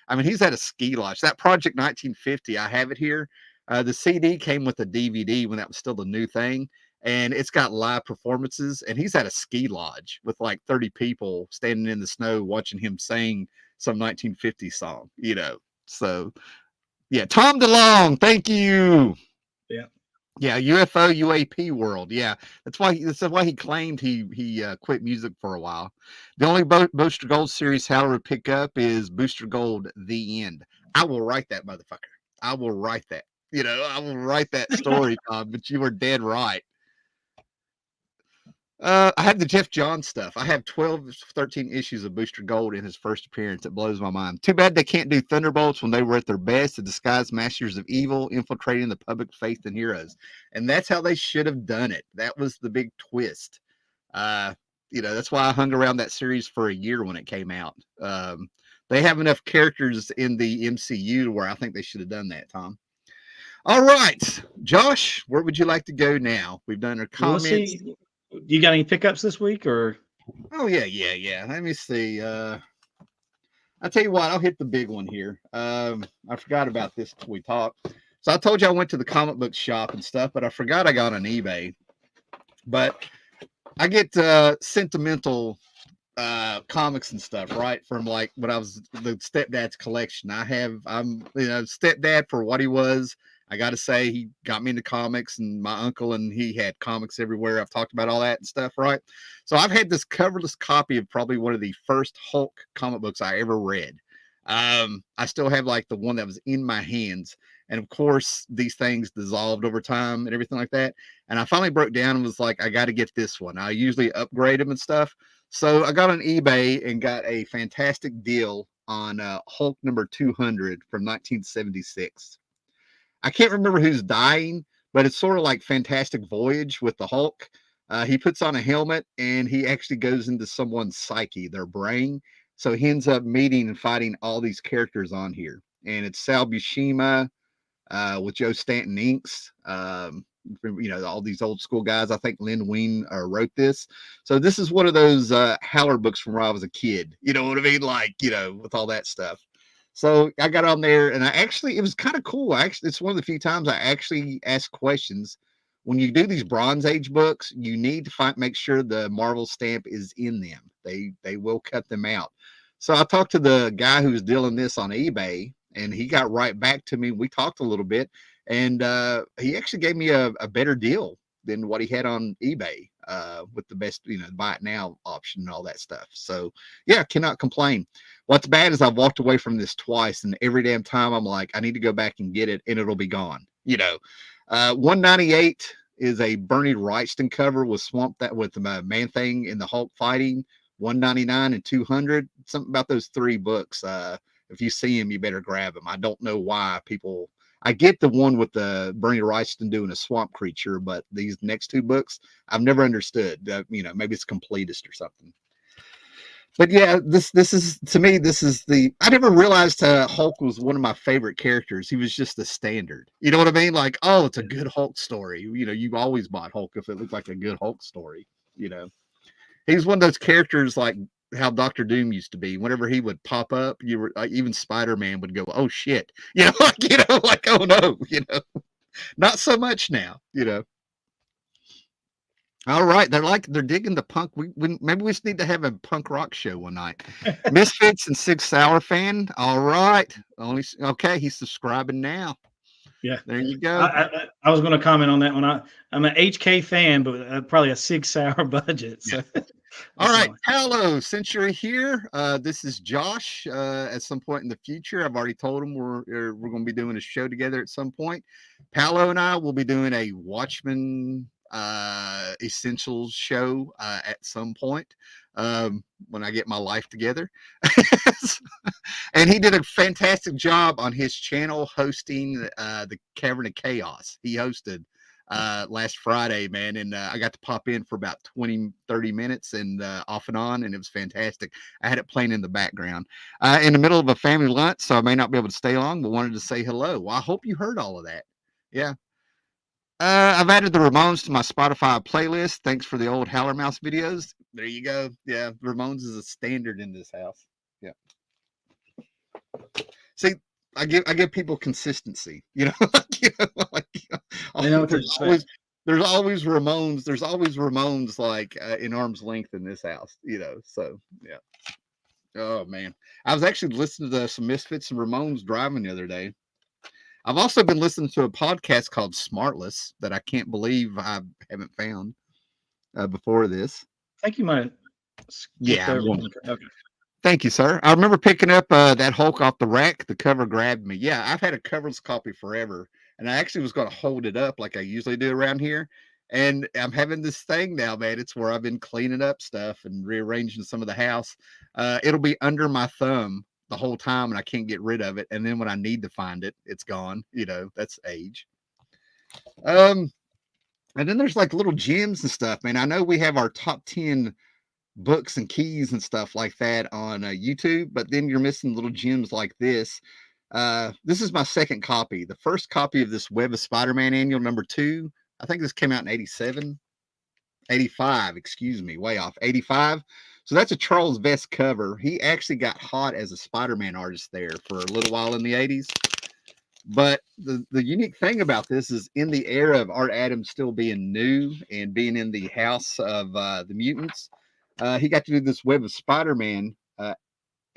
I mean, he's at a ski lodge. That Project 1950, I have it here. The CD came with a DVD when that was still the new thing, and it's got live performances. And he's at a ski lodge with like 30 people standing in the snow watching him sing some 1950 song. So yeah, Tom DeLonge, thank you. Yeah. Yeah, UFO UAP world. Yeah, that's why he claimed he quit music for a while. The only Booster Gold series Howler would pick up is Booster Gold: The End. I will write that motherfucker. I will write that. I will write that story, Tom. But you were dead right. I have the Jeff Johns stuff. I have 12, 13 issues of Booster Gold in his first appearance. It blows my mind. Too bad they can't do Thunderbolts when they were at their best, the disguised masters of evil, infiltrating the public faith and heroes. And that's how they should have done it. That was the big twist. That's why I hung around that series for a year when it came out. They have enough characters in the MCU to where I think they should have done that, Tom. All right, Josh, where would you like to go now? We've done our comments. Let's see. You got any pickups this week or? Oh yeah. Let me see. I'll tell you what, I'll hit the big one here. I forgot about this till we talked. So I told you I went to the comic book shop and stuff, but I forgot I got on eBay. But I get sentimental comics and stuff, right? From like when I was the stepdad's collection. I'm stepdad for what he was. I got to say, he got me into comics, and my uncle, and he had comics everywhere. I've talked about all that and stuff, right? So I've had this coverless copy of probably one of the first Hulk comic books I ever read. I still have like the one that was in my hands. And of course, these things dissolved over time and everything like that. And I finally broke down and was like, I got to get this one. I usually upgrade them and stuff. So I got on eBay and got a fantastic deal on Hulk number 200 from 1976. I can't remember who's dying, but it's sort of like Fantastic Voyage with the Hulk. He puts on a helmet and he actually goes into someone's psyche, their brain. So he ends up meeting and fighting all these characters on here. And it's Sal Buscema with Joe Stanton inks. All these old school guys. I think Len Wein wrote this. So this is one of those Howler books from when I was a kid. You know what I mean? Like, with all that stuff. So I got on there and it was kind of cool. It's one of the few times I actually ask questions. When you do these Bronze Age books, you need to make sure the Marvel stamp is in them. They will cut them out. So I talked to the guy who was dealing this on eBay, and he got right back to me. We talked a little bit, and he actually gave me a better deal than what he had on eBay, with the best, buy it now option and all that stuff. So yeah, cannot complain. What's bad is I've walked away from this twice, and every damn time I'm like, I need to go back and get it, and it'll be gone. 198 is a Bernie Wrightson cover with with the Man Thing and the Hulk fighting. 199 and 200. Something about those three books. If you see them, you better grab them. I don't know why people. I get the one with the Bernie Wrightson doing a swamp creature, but these next two books, I've never understood. Maybe it's completist or something. But yeah, this is, to me, this is I never realized Hulk was one of my favorite characters. He was just the standard. You know what I mean? Like, oh, it's a good Hulk story. You've always bought Hulk if it looked like a good Hulk story. He's one of those characters like how Doctor Doom used to be. Whenever he would pop up, you were even Spider-Man would go, "Oh shit," like "Oh no," Not so much now, All right, they're digging the punk. Maybe we just need to have a punk rock show one night. Misfits and Sig Sauer fan. All right, okay. He's subscribing now. Yeah, there you go. I was going to comment on that one. I'm an HK fan, but probably a Sig Sauer budget. So. Yeah. All right, hello. Since you're here, this is Josh. At some point in the future, I've already told him we're going to be doing a show together at some point. Paolo and I will be doing a Watchmen Essentials show at some point when I get my life together. And he did a fantastic job on his channel hosting the Cavern of Chaos. He hosted last Friday, man, and I got to pop in for about 20-30 minutes and off and on, and it was fantastic. I had it playing in the background in the middle of a family lunch, so I may not be able to stay long, but wanted to say hello. Well, I hope you heard all of that. Yeah. I've added the Ramones to my Spotify playlist. Thanks for the old Howler Mouse videos. There you go. Yeah, Ramones is a standard in this house. Yeah. See, I give people consistency. There's always Ramones. There's always Ramones like in arm's length in this house. So yeah. Oh man, I was actually listening to some Misfits and Ramones driving the other day. I've also been listening to a podcast called Smartless that I can't believe I haven't found before this. I think you might. Yeah. Okay. Thank you, sir. I remember picking up that Hulk off the rack. The cover grabbed me. Yeah, I've had a coverless copy forever, and I actually was going to hold it up like I usually do around here. And I'm having this thing now, man. It's where I've been cleaning up stuff and rearranging some of the house. It'll be under my thumb the whole time, and I can't get rid of it. And then when I need to find it, it's gone. That's age. And then there's like little gems and stuff, man. I know we have our top 10 books and keys and stuff like that on YouTube, but then you're missing little gems like this. This is my second copy. The first copy of this Web of Spider-Man annual number 2, I think this came out in 85, excuse me, way off, 85. So that's a Charles Vess cover. He actually got hot as a Spider-Man artist there for a little while in the 80s. But the unique thing about this is in the era of Art Adams still being new and being in the house of the mutants, he got to do this Web of Spider-Man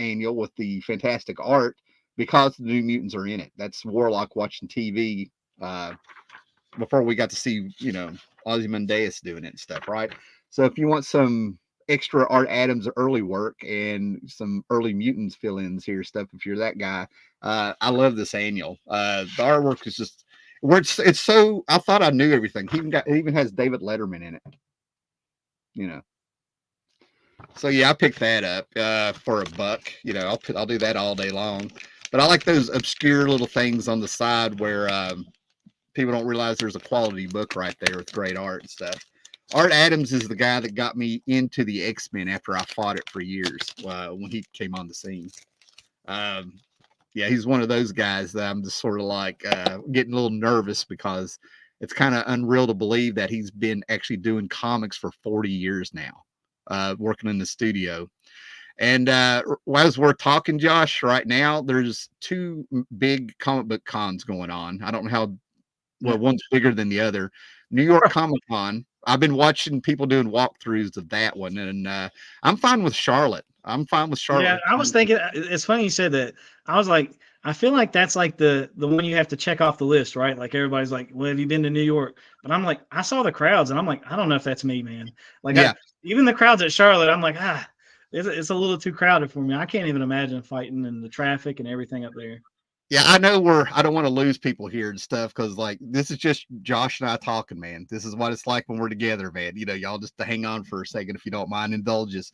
annual with the fantastic art because the New Mutants are in it. That's Warlock watching TV before we got to see, Ozymandias doing it and stuff, right? So if you want some extra Art Adams early work and some early Mutants fill-ins here stuff, if you're that guy, I love this annual. The artwork is just where it's so. I thought I knew everything. It even has David Letterman in it. So yeah, I picked that up for $1. I'll do that all day long. But I like those obscure little things on the side where people don't realize there's a quality book right there with great art and stuff. Art Adams is the guy that got me into the X-Men after I fought it for years when he came on the scene. Yeah, he's one of those guys that I'm just sort of like getting a little nervous because it's kind of unreal to believe that he's been actually doing comics for 40 years now, working in the studio. And as we're talking, Josh, right now, there's 2 big comic book cons going on. I don't know how, well, one's bigger than the other. New York Comic Con. I've been watching people doing walkthroughs of that one, and I'm fine with Charlotte. Yeah, I was thinking, it's funny you said that. I was like, I feel like that's like the one you have to check off the list, right? Like everybody's like, "Well, have you been to New York?" But I'm like, I saw the crowds, and I'm like, I don't know if that's me, man. Like, Yeah. even the crowds at Charlotte, I'm like, it's a little too crowded for me. I can't even imagine fighting in the traffic and everything up there. Yeah, I know I don't want to lose people here and stuff because like this is just Josh and I talking, man. This is what it's like when we're together, man. You know, y'all just to hang on for a second if you don't mind, indulge us.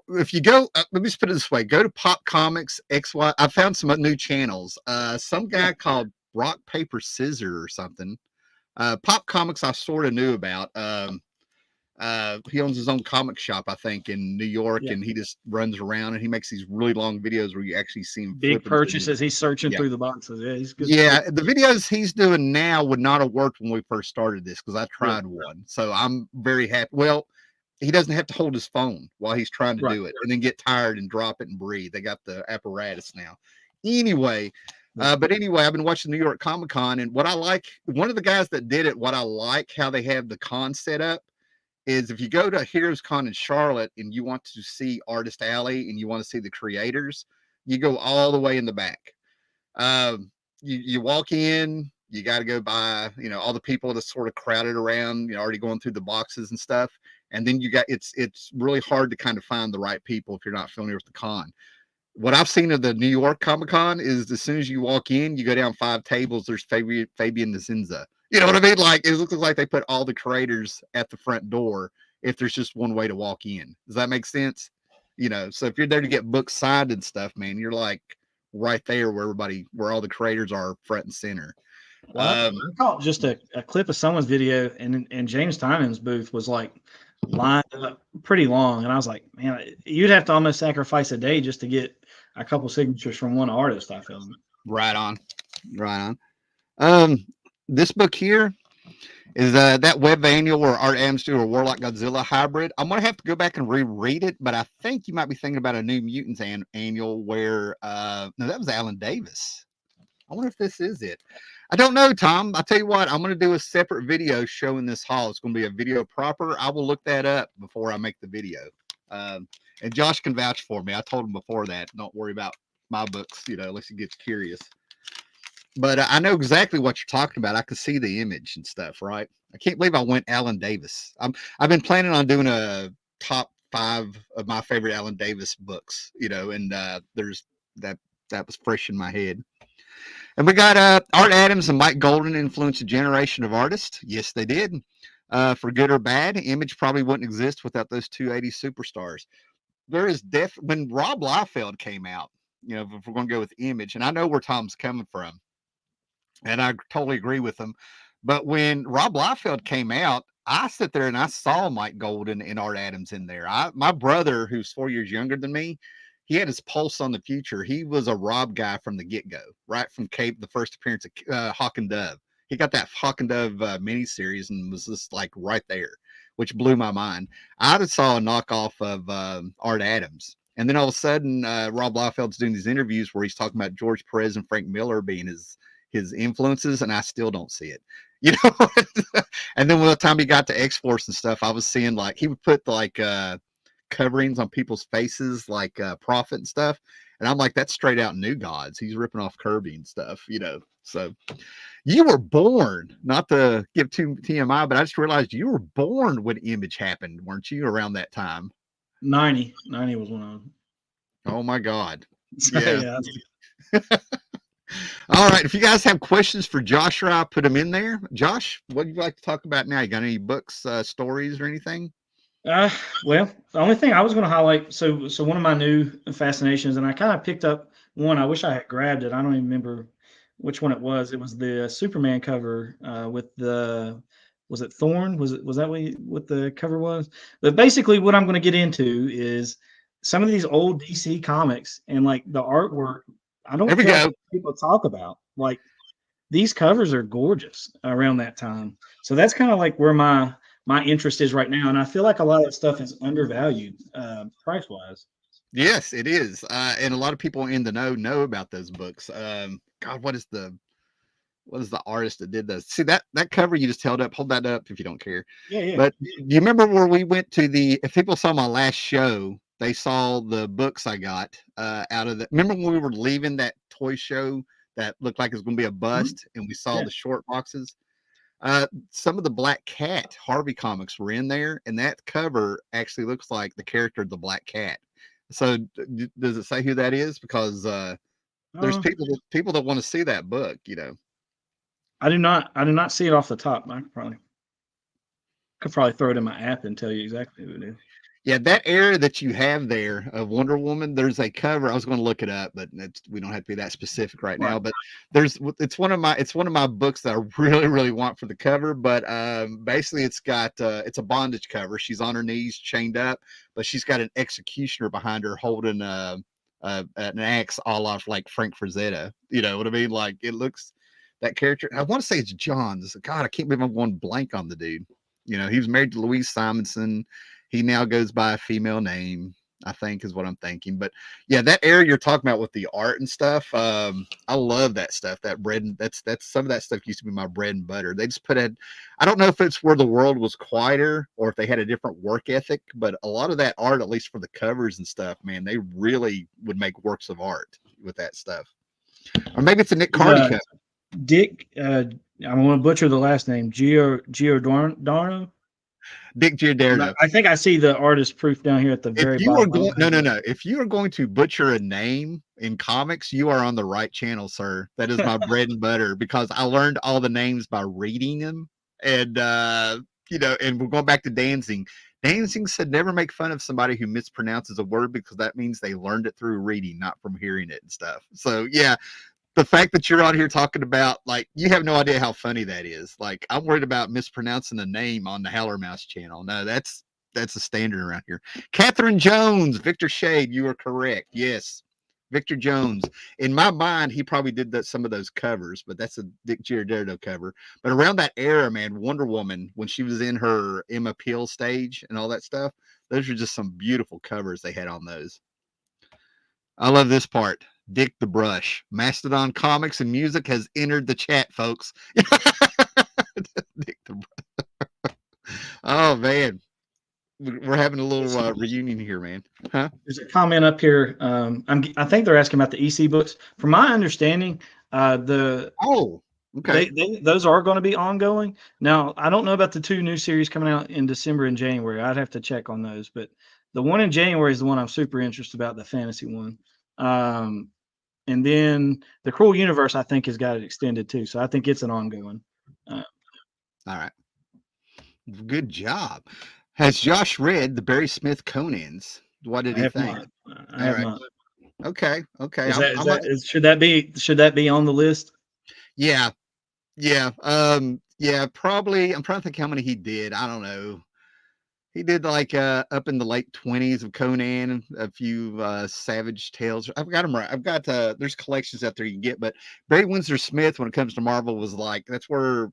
If you go, let me just put it this way: go to Pop Comics XY. I found some new channels. Some guy called Rock Paper Scissor or something. Pop Comics I sort of knew about. He owns his own comic shop, I think, in New York, Yeah. and he just runs around and he makes these really long videos where you actually see him Big flipping through. purchases. He's searching Yeah. through the boxes. Yeah, he's good. Yeah, the videos he's doing now would not have worked when we first started this because I tried Yeah. one. So I'm very happy. Well, he doesn't have to hold his phone while he's trying to Right. do it and then get tired and drop it and breathe. They got the apparatus now. Anyway, but anyway, I've been watching New York Comic Con, and what I like, one of the guys that did it, what I like how they have the con set up is if you go to Heroes Con in Charlotte and you want to see Artist Alley and you want to see the creators, you go all the way in the back. You walk in, you got to go by, you know, all the people that sort of crowded around, you know, already going through the boxes and stuff. And then you got, it's really hard to kind of find the right people if you're not familiar with the con. What I've seen of the New York Comic Con is as soon as you walk in, you go down 5 tables, there's Fabian Nzinza. You know what I mean? Like it looks like they put all the creators at the front door if there's just one way to walk in. Does that make sense? You know, so if you're there to get books signed and stuff, man, you're like right there where all the creators are front and center. Well, I caught just a clip of someone's video, and James Tynan's booth was like lined up pretty long, and I was like, man, you'd have to almost sacrifice a day just to get a couple signatures from one artist. I feel. Right on. This book here is that web annual where Art Adams do a Warlock Godzilla hybrid. I'm gonna have to go back and reread it, but I think you might be thinking about a New Mutants annual where no, that was Alan Davis. I wonder if this is it. I don't know, Tom. I'll tell you what, I'm gonna do a separate video showing this haul. It's gonna be a video proper. I will look that up before I make the video. And Josh can vouch for me. I told him before that. Don't worry about my books, you know, unless he gets curious. But I know exactly what you're talking about. I could see the image and stuff, right? I can't believe I went Alan Davis. I've been planning on doing a top 5 of my favorite Alan Davis books, you know, and there's that was fresh in my head. And we got Art Adams and Mike Golden influenced a generation of artists. Yes, they did. For good or bad, Image probably wouldn't exist without those 280 superstars. There is when Rob Liefeld came out, you know, if we're going to go with Image, and I know where Tom's coming from, and I totally agree with him. But when Rob Liefeld came out, I sit there and I saw Mike Golden and Art Adams in there. My brother, who's 4 years younger than me, he had his pulse on the future. He was a Rob guy from the get-go, right from the first appearance of Hawk and Dove. He got that Hawk and Dove miniseries and was just like right there, which blew my mind. I just saw a knockoff of Art Adams. And then all of a sudden, Rob Liefeld's doing these interviews where he's talking about George Perez and Frank Miller being his influences, and I still don't see it, you know. And then by the time he got to X-Force and stuff, I was seeing like he would put like coverings on people's faces, like Prophet and stuff, and I'm like, that's straight out New Gods. He's ripping off Kirby and stuff, you know. So you were born, not to give too TMI, but I just realized you were born when Image happened, weren't you? Around that time. 90 was one of them. Oh my God. So, yeah. All right. If you guys have questions for Josh or I, put them in there. Josh, what would you like to talk about now? You got any books, stories, or anything? Well, the only thing I was going to highlight, so one of my new fascinations, and I kind of picked up one. I wish I had grabbed it. I don't even remember which one it was. It was the Superman cover with the, was it Thorn? Was that what the cover was? But basically, what I'm going to get into is some of these old DC comics and like the artwork. I don't feel like people talk about, like, these covers are gorgeous around that time. So that's kind of like where my interest is right now, and I feel like a lot of that stuff is undervalued price wise. Yes, it is, and a lot of people in the know about those books. God, what is the artist that did this? See that cover you just held up? Hold that up if you don't care. Yeah. But do you remember where we went to if people saw my last show, they saw the books I got out of the. Remember when we were leaving that toy show that looked like it was going to be a bust, and we saw Yeah. the short boxes. Some of the Black Cat Harvey comics were in there, and that cover actually looks like the character of the Black Cat. So does it say who that is? Because there's Uh, people that want to see that book, you know. I do not see it off the top. I could probably throw it in my app and tell you exactly who it is. Yeah, that area that you have there of Wonder Woman, there's a cover. I was going to look it up, but we don't have to be that specific right now. Right. But it's one of my books that I really want for the cover. But basically, it's got it's a bondage cover. She's on her knees, chained up, but she's got an executioner behind her holding an axe, all off like Frank Frazetta. You know what I mean? Like it looks that character. I want to say it's John. God, I can't believe I'm going blank on the dude. You know, he was married to Louise Simonson. He now goes by a female name, I think is what I'm thinking. But yeah, that area you're talking about with the art and stuff, I love that stuff. That bread and that's some of that stuff used to be my bread and butter. They just put it. I don't know if it's where the world was quieter or if they had a different work ethic, but a lot of that art, at least for the covers and stuff, man, they really would make works of art with that stuff. Or maybe it's a Nick Cardy cover. Dick, I'm going to butcher the last name. Giordano. Dick Giordano. I think I see the artist proof down here at the very bottom. No. If you are going to butcher a name in comics, you are on the right channel, sir. That is my bread and butter because I learned all the names by reading them. And and we're going back to Danzig. Danzig said never make fun of somebody who mispronounces a word because that means they learned it through reading, not from hearing it and stuff. So yeah. The fact that you're on here talking about, like, you have no idea how funny that is. Like, I'm worried about mispronouncing a name on the Howler Mouse channel. No, that's a standard around here. Catherine Jones, Victor Shade, you are correct. Yes, Victor Jones. In my mind, he probably did some of those covers, but that's a Dick Giordano cover. But around that era, man, Wonder Woman, when she was in her Emma Peel stage and all that stuff, those are just some beautiful covers they had on those. I love this part. Dick the Brush. Mastodon Comics and Music has entered the chat, folks. Dick the Brush. Oh, man. We're having a little reunion here, man. Huh? There's a comment up here. I think they're asking about the EC books. From my understanding, okay, those are going to be ongoing. Now, I don't know about the 2 new series coming out in December and January. I'd have to check on those, but the one in January is the one I'm super interested about, the fantasy one. And then the Cruel Universe, I think, has got it extended too. So I think it's an ongoing. All right. Good job. Has Josh read the Barry Smith Conans? What did he think? I have not. Okay. Should that be on the list? Yeah. Probably. I'm trying to think how many he did. I don't know. He did like up in the late 20s of Conan, a few Savage Tales. I've got them right. I've got there's collections out there you can get, but Barry Windsor Smith, when it comes to Marvel, was like that's where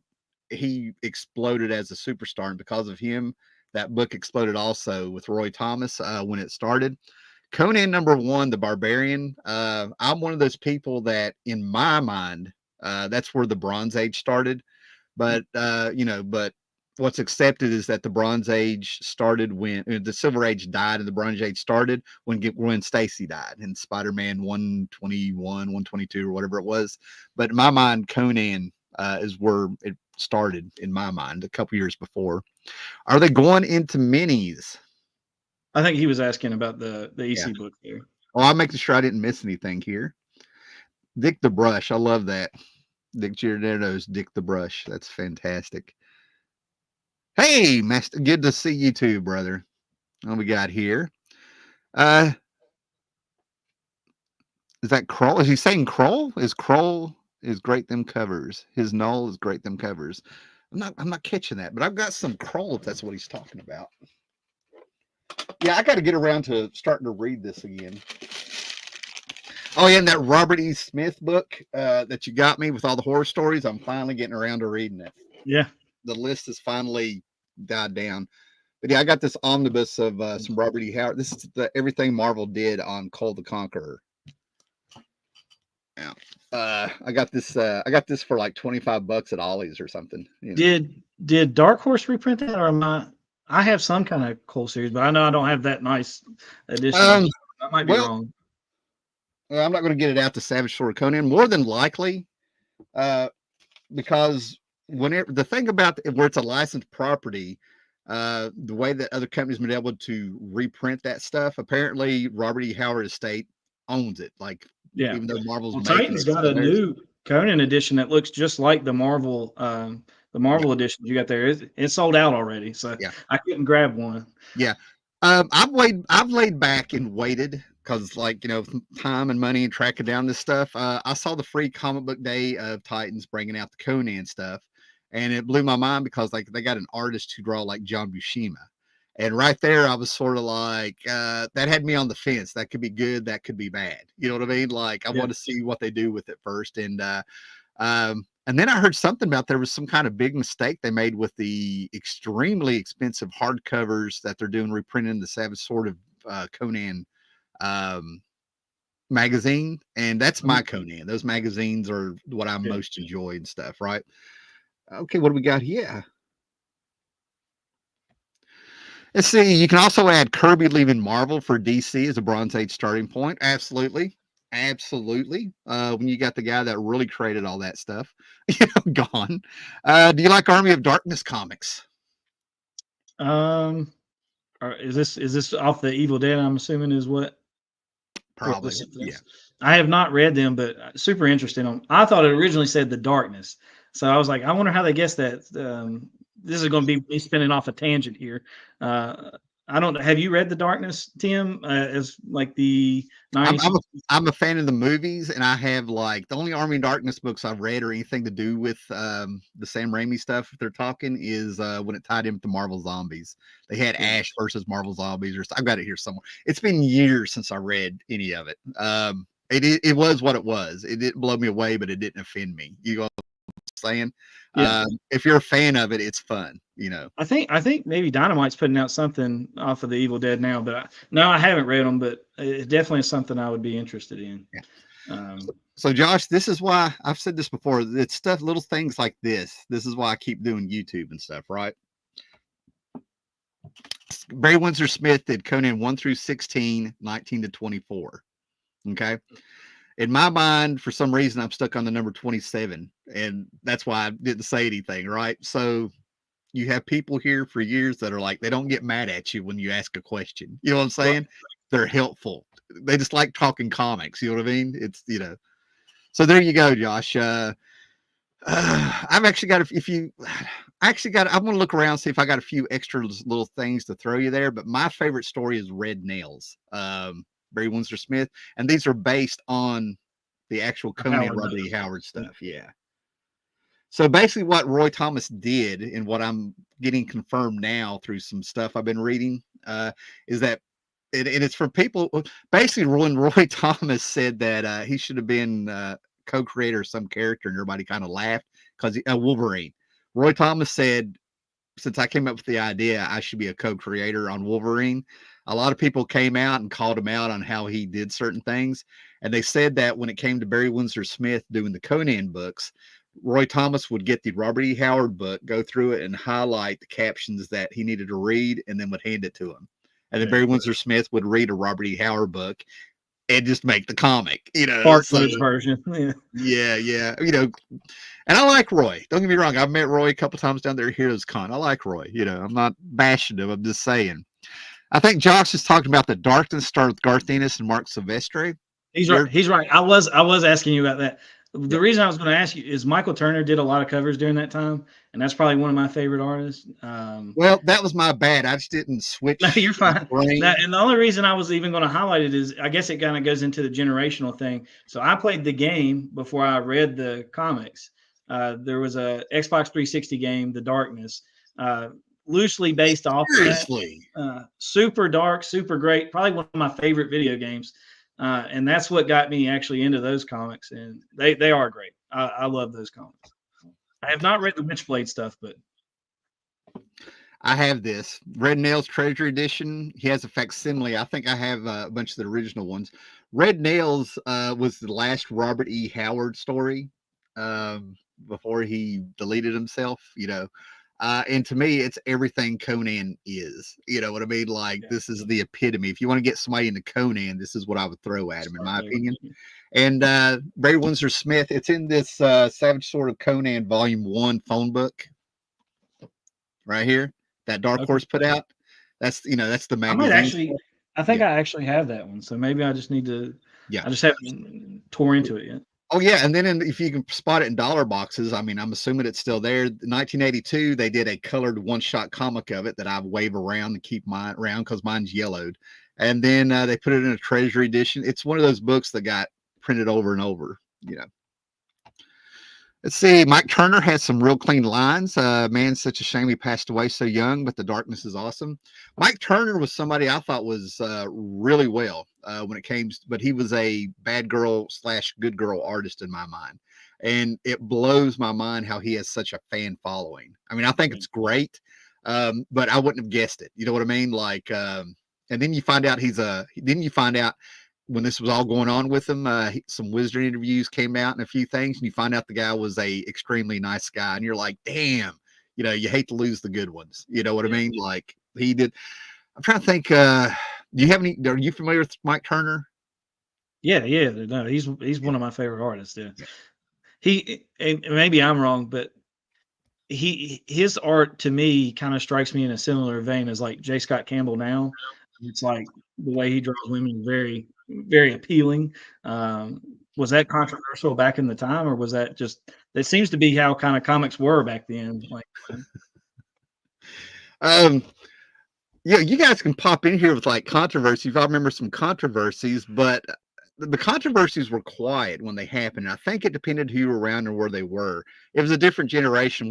he exploded as a superstar, and because of him, that book exploded also with Roy Thomas when it started. Conan #1, the Barbarian. I'm one of those people that, in my mind, that's where the Bronze Age started, but what's accepted is that the Bronze Age started when the Silver Age died and the Bronze Age started when Stacy died in Spider-Man 121, 122, or whatever it was. But in my mind, Conan is where it started in my mind a couple years before. Are they going into minis? I think he was asking about the EC book there. Oh, I'm making sure I didn't miss anything here. Dick the Brush. I love that. Dick Giordano's Dick the Brush. That's fantastic. Hey, Master, good to see you too, brother. What we got here? Is that Kroll? Is he saying Kroll? Is Kroll is great them covers? His null is great them covers. I'm not catching that, but I've got some Kroll if that's what he's talking about. Yeah, I got to get around to starting to read this again. Oh, yeah, and that Robert E. Smith book that you got me with all the horror stories, I'm finally getting around to reading it. Yeah. The list has finally died down. But yeah, I got this omnibus of some Robert E. Howard. This is everything Marvel did on Cole the Conqueror. Yeah. I got this for like $25 at Ollie's or something. You know. Did Dark Horse reprint that, or I have some kind of Cole series, but I know I don't have that nice edition. I might be wrong. well, I'm not going to get it out to Savage Sword of Conan. More than likely, uh, because whenever the thing about where it's a licensed property, the way that other companies have been able to reprint that stuff, apparently Robert E. Howard Estate owns it. Like, Yeah. even though Marvel's Well, making Titan's it, it's got still a theirs. new Conan edition that looks just like the Yeah, Marvel edition you got there. It's sold out already, so yeah, I couldn't grab one. yeah. I've laid back and waited because, like, time and money and tracking down this stuff. I saw the free comic book day of Titans bringing out the Conan stuff, and it blew my mind because, like, they got an artist who draw like John Buscema, and right there I was sort of like, that had me on the fence. That could be good, that could be bad. You know what I mean? Like, I Yeah. want to see what they do with it first, and then I heard something about there was some kind of big mistake they made with the extremely expensive hardcovers that they're doing reprinting the Savage Sword of Conan um, magazine, and that's my Mhm. Conan. Those magazines are what I Yeah. most enjoy and stuff, right? Okay, what do we got here? Let's see. You can also add Kirby leaving Marvel for DC as a Bronze Age starting point. Absolutely. Absolutely. When you got the guy that really created all that stuff, gone. Do you like Army of Darkness comics? Um, is this off the Evil Dead? I'm assuming is or is this Probably. something Yeah. else? I have not read them, but super interested in them. I thought it originally said the Darkness, so I was like, I wonder how they guessed that. This is going to be me spinning off a tangent here. Uh, I don't. Have you read the Darkness, Tim? As like the I'm '90s. I'm a I'm a fan of the movies, and I have, like, the only Army of Darkness books I've read or anything to do with the Sam Raimi stuff. If they're talking, is when it tied in to Marvel Zombies. They had Yeah. Ash versus Marvel Zombies, or I've got it here somewhere. It's been years since I read any of it. It was what it was. It didn't blow me away, but it didn't offend me. You know what I'm saying? Yeah. If you're a fan of it, it's fun. I think maybe Dynamite's putting out something off of the Evil Dead now, but no, I haven't read them, but it definitely is something I would be interested in. Yeah. Um, So, Josh, this is why I've said this before. It's stuff, little things like this. This is why I keep doing YouTube and stuff, right? Barry Windsor Smith did Conan 1 through 16, 19 to 24. Okay. In my mind, for some reason, I'm stuck on the number 27. And that's why I didn't say anything, right? So you have people here for years that are like, they don't get mad at you when you ask a question. You know what I'm right. saying? They're helpful. They just like talking comics. You know what I mean? So there you go, Josh. I've actually got, if you actually got, I'm going to look around, see if I got a few extra little things to throw you there. But my favorite story is Red Nails, Barry Windsor Smith. And these are based on the actual Conan Howard Robert E. Knows. Howard stuff. Yeah. So basically, what Roy Thomas did, and what I'm getting confirmed now through some stuff I've been reading, is that, and it's for people. Basically, when Roy Thomas said that he should have been co-creator of some character, and everybody kind of laughed because Wolverine. Roy Thomas said, since I came up with the idea, I should be a co-creator on Wolverine. A lot of people came out and called him out on how he did certain things, and they said that when it came to Barry Windsor Smith doing the Conan books, Roy Thomas would get the Robert E. Howard book, go through it, and highlight the captions that he needed to read, and then would hand it to him. And then Yeah. Barry Windsor Smith would read a Robert E. Howard book and just make the comic, Spark So Notes version. Yeah. yeah. And I like Roy. Don't get me wrong. I've met Roy a couple times down there at Heroes Con. I like Roy. I'm not bashing him. I'm just saying. I think Josh is talking about the Darkness star with Garth Ennis and Mark Silvestri. He's right. You're He's right. I was asking you about that. yeah. The reason I was going to ask you is Michael Turner did a lot of covers during that time, and that's probably one of my favorite artists. Well, that was my bad. I just didn't No, switch you're my fine. brain. And the only reason I was even going to highlight it is I guess it kind of goes into the generational thing. So I played the game before I read the comics. There was a Xbox 360 game, The Darkness, uh, loosely based off of that. Seriously. Super dark, super great. Probably one of my favorite video games. And that's what got me actually into those comics. And they are great. I love those comics. I have not read the Witchblade stuff, but I have this Red Nails Treasure Edition. He has a facsimile. I think I have a bunch of the original ones. Red Nails was the last Robert E. Howard story before he deleted himself. And to me, it's everything Conan is. You know what I mean? Like Yeah. this is the epitome. If you want to get somebody into Conan, this is what I would throw at him, in Start my there. opinion. And Barry Windsor Smith, it's in this Savage Sword of Conan Volume 1 phone book right here that Dark Okay. Horse put out. That's that's the I might magazine. actually. I think Yeah, I actually have that one. So maybe I just need to. yeah. I just haven't tore into it yet. Oh yeah, and then if you can spot it in dollar boxes, I mean, I'm assuming it's still there. 1982, they did a colored one-shot comic of it that I wave around and keep mine around because mine's yellowed. And then they put it in a treasury edition. It's one of those books that got printed over and over. You know. Let's see. Mike Turner has some real clean lines. Man, such a shame he passed away so young, but the darkness is awesome. Mike Turner was somebody I thought was really well when it came, but he was a bad girl / good girl artist in my mind. And it blows my mind how he has such a fan following. I mean, I think it's great, but I wouldn't have guessed it. You know what I mean? Like, and then you find out then you find out when this was all going on with him, some Wizard interviews came out and a few things, and you find out the guy was a extremely nice guy, and you're like, damn, you hate to lose the good ones. You know what I Yeah. mean? Like he did. I'm trying to think. Do you have any? Are you familiar with Mike Turner? Yeah. Yeah. No, he's one of my favorite artists. Yeah. And maybe I'm wrong, but his art to me kind of strikes me in a similar vein as like J. Scott Campbell now. It's like the way he draws women very, very appealing. Um, was that controversial back in the time, or was that just that seems to be how kind of comics were back then? Like, Um, yeah, you guys can pop in here with like controversies. I remember some controversies, but the controversies were quiet when they happened. I think it depended who you were around and where they were. It was a different generation.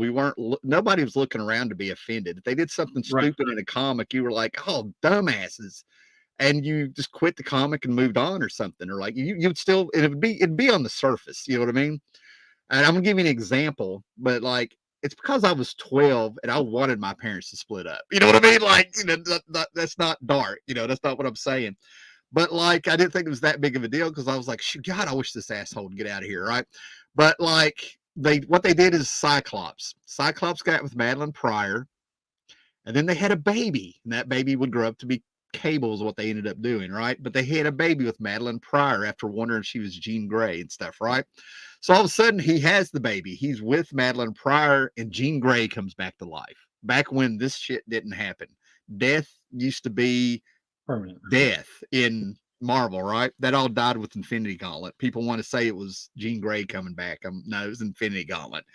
Nobody was looking around to be offended. If they did something right, stupid in a comic, you were like, oh, dumbasses. And you just quit the comic and moved on or something. Or like you'd still, and it'd be on the surface. You know what I mean? And I'm gonna give you an example, but like it's because I was 12 and I wanted my parents to split up. You know what I mean? Like, that's not dark. That's not what I'm saying. But like, I didn't think it was that big of a deal because I was like, shoot, God, I wish this asshole would get out of here, right? But like, what they did is Cyclops. Cyclops got with Madeline Pryor, and then they had a baby, and that baby would grow up to be Cable is what they ended up doing, right? But they had a baby with Madeline Pryor after wondering if she was Jean Grey and stuff, right? So all of a sudden he has the baby. He's with Madeline Pryor, and Jean Grey comes back to life. Back when this shit didn't happen. Death used to be permanent. death in Marvel, right? That all died with Infinity Gauntlet. People want to say it was Jean Grey coming back. No, it was Infinity Gauntlet.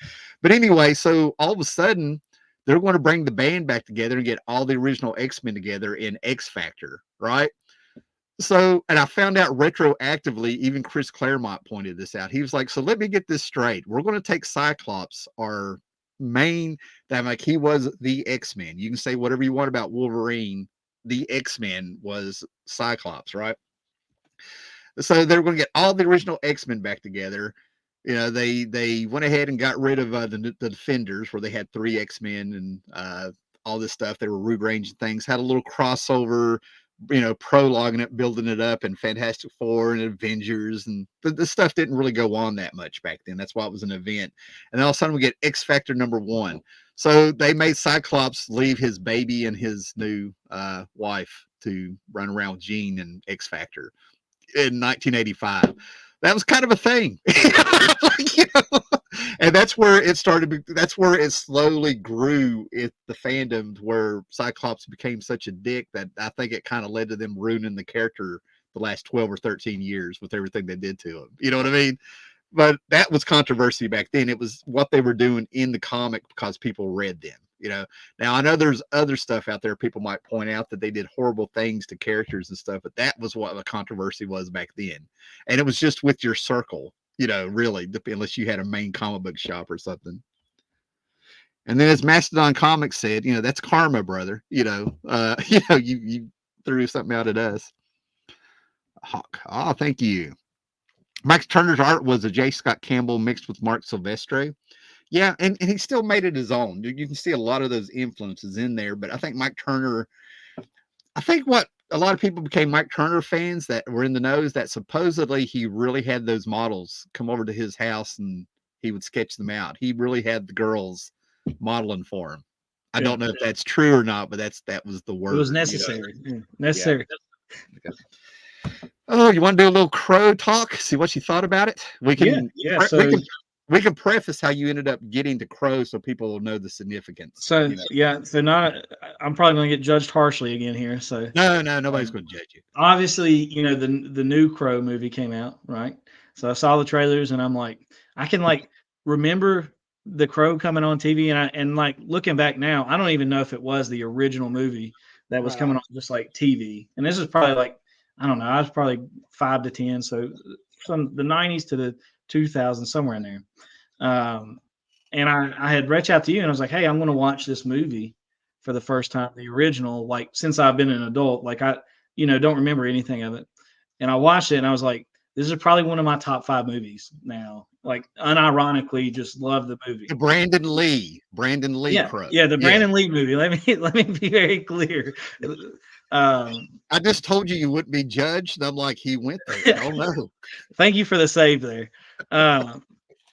But anyway, so all of a sudden, they're going to bring the band back together and get all the original X-Men together in X Factor, right? So, and I found out retroactively, even Chris Claremont pointed this out. He was like, so let me get this straight. We're going to take Cyclops, our main, that like he was the X-Men. You can say whatever you want about Wolverine. The X-Men was Cyclops, right? So they were going to get all the original X-Men back together. They went ahead and got rid of the Defenders, where they had 3 X-Men and all this stuff. They were rearranging things, had a little crossover, prologuing it, building it up, and Fantastic Four and Avengers, and the stuff didn't really go on that much back then. That's why it was an event. And then all of a sudden we get X Factor #1. So they made Cyclops leave his baby and his new wife to run around with Jean and X Factor in 1985. That was kind of a thing. Like, and that's where it started. That's where it slowly grew the fandom, where Cyclops became such a dick that I think it kind of led to them ruining the character the last 12 or 13 years with everything they did to him. You know what I mean? But that was controversy back then. It was what they were doing in the comic because people read them. Now I know there's other stuff out there people might point out that they did horrible things to characters and stuff, but that was what the controversy was back then. And it was just with your circle, really, unless you had a main comic book shop or something. And then as Mastodon Comics said, that's karma, brother. You threw something out at us. Hawk. Oh, thank you. Max Turner's art was a J. Scott Campbell mixed with Mark Silvestre. Yeah, and he still made it his own. You can see a lot of those influences in there, but I think Mike Turner, I think what a lot of people became Mike Turner fans that were in the know is that supposedly he really had those models come over to his house and he would sketch them out. He really had the girls modeling for him. I Yeah. don't know if that's true or not, but that was the It was word. necessary. Yeah, Yeah. necessary. Oh, you want to do a little Crow talk? See what you thought about it. Yeah, yeah. We can preface how you ended up getting to Crow, so people will know the significance. Yeah. So not. I'm probably going to get judged harshly again here. So No, nobody's um, going to judge you. obviously, the new Crow movie came out, right? So I saw the trailers, and I'm like, I can like remember the Crow coming on TV, and like looking back now, I don't even know if it was the original movie that was coming on just like TV. And this is probably like, I don't know, I was probably 5 to 10, so from the '90s to the 2000s, somewhere in there. Um, and I had reached out to you, and I was like, hey, I'm going to watch this movie for the first time, the original, like since I've been an adult, like I, don't remember anything of it. And I watched it, and I was like, this is probably one of my top 5 movies now. Like unironically, just love the movie. The Brandon Lee Yeah, Crow. yeah, the Yeah. Brandon Lee movie. Let me be very clear. I just told you you wouldn't be judged. I'm like, he went there. Oh no. Thank you for the save there.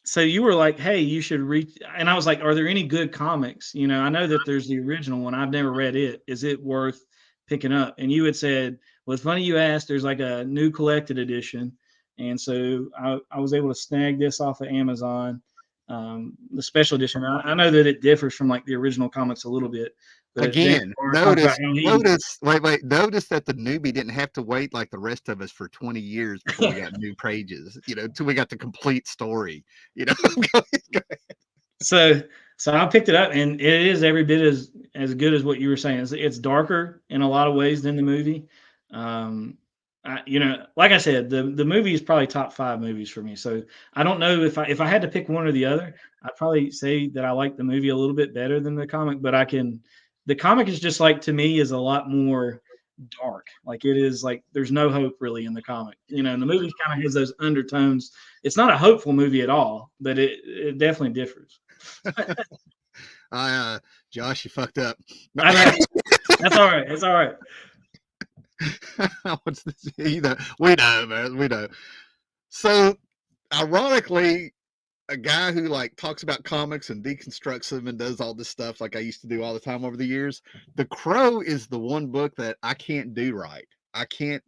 So you were like, hey, you should reach, and I was like, are there any good comics? I know that there's the original one. I've never read it. Is it worth picking up? And you had said, well, it's funny you asked. There's like a new collected edition. And so I was able to snag this off of Amazon, the special edition. I know that it differs from like the original comics a little bit, but James Again, Barr talked about how notice that the newbie didn't have to wait like the rest of us for 20 years before we got new pages, till we got the complete story. Go ahead. So I picked it up, and it is every bit as good as what you were saying. It's darker in a lot of ways than the movie. Like I said, the movie is probably top 5 movies for me. So I don't know if I had to pick one or the other, I'd probably say that I like the movie a little bit better than the comic. But the comic is just like, to me, is a lot more dark. Like it is like there's no hope really in the comic. And the movie kind of has those undertones. It's not a hopeful movie at all, but it definitely differs. Josh, you fucked up. I know. That's all right. It's all right. What's this? We know, man. We know. So, ironically, a guy who like talks about comics and deconstructs them and does all this stuff like I used to do all the time over the years, The Crow is the one book that I can't do right. I can't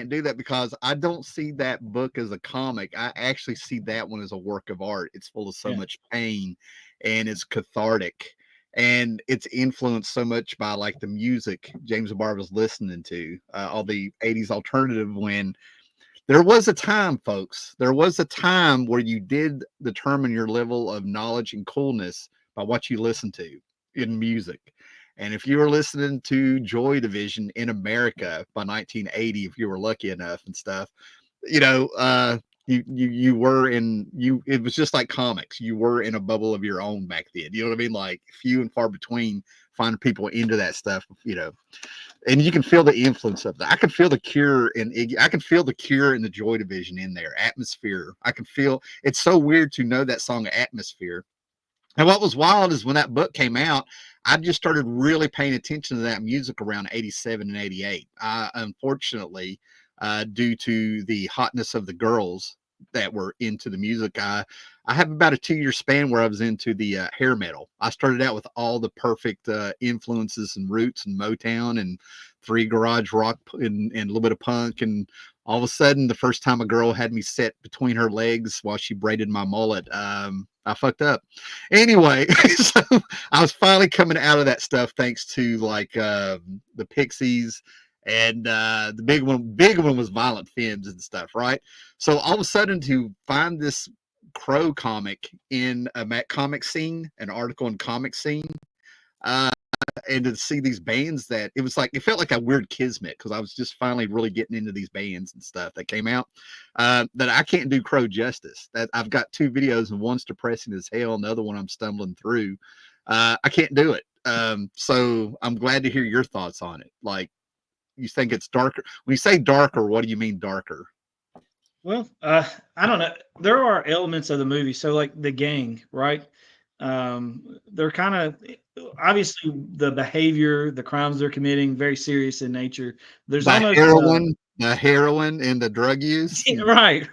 do that because I don't see that book as a comic. I actually see that one as a work of art. It's full of so much pain, and it's cathartic, and it's influenced so much by like the music James Barr was listening to, all the 80s alternative. When there was a time, folks, there was a time where you did determine your level of knowledge and coolness by what you listened to in music. And if you were listening to Joy Division in America by 1980, if you were lucky enough and stuff, you were it was just like comics. You were in a bubble of your own back then. You know what I mean? Like few and far between find people into that stuff, and you can feel the influence of that. I can feel the Cure in Iggy. I can feel the Cure in the Joy Division in there. Atmosphere. I can feel. It's so weird to know that song Atmosphere. And what was wild is when that book came out, I just started really paying attention to that music around 87 and 88. Unfortunately, due to the hotness of the girls that were into the music, I have about a 2-year span where I was into the hair metal. I started out with all the perfect influences and roots and Motown and 3 garage rock and a little bit of punk. And all of a sudden, the first time a girl had me set between her legs while she braided my mullet, I fucked up. Anyway, so I was finally coming out of that stuff thanks to like the Pixies, and the big one was Violent Femmes and stuff, right? So all of a sudden, to find this Crow comic in a comic scene, an article in comic scene, and to see these bands that it felt like a weird kismet, because I was just finally really getting into these bands and stuff that came out, that I can't do Crow justice. That I've got 2 videos, and one's depressing as hell, and the other one I'm stumbling through. I can't do it. So I'm glad to hear your thoughts on it. Like, you think it's darker? When you say darker, what do you mean darker? Well, I don't know. There are elements of the movie. So like the gang, right? They're kind of, obviously the behavior, the crimes they're committing, very serious in nature. There's almost the heroin and the drug use. Right.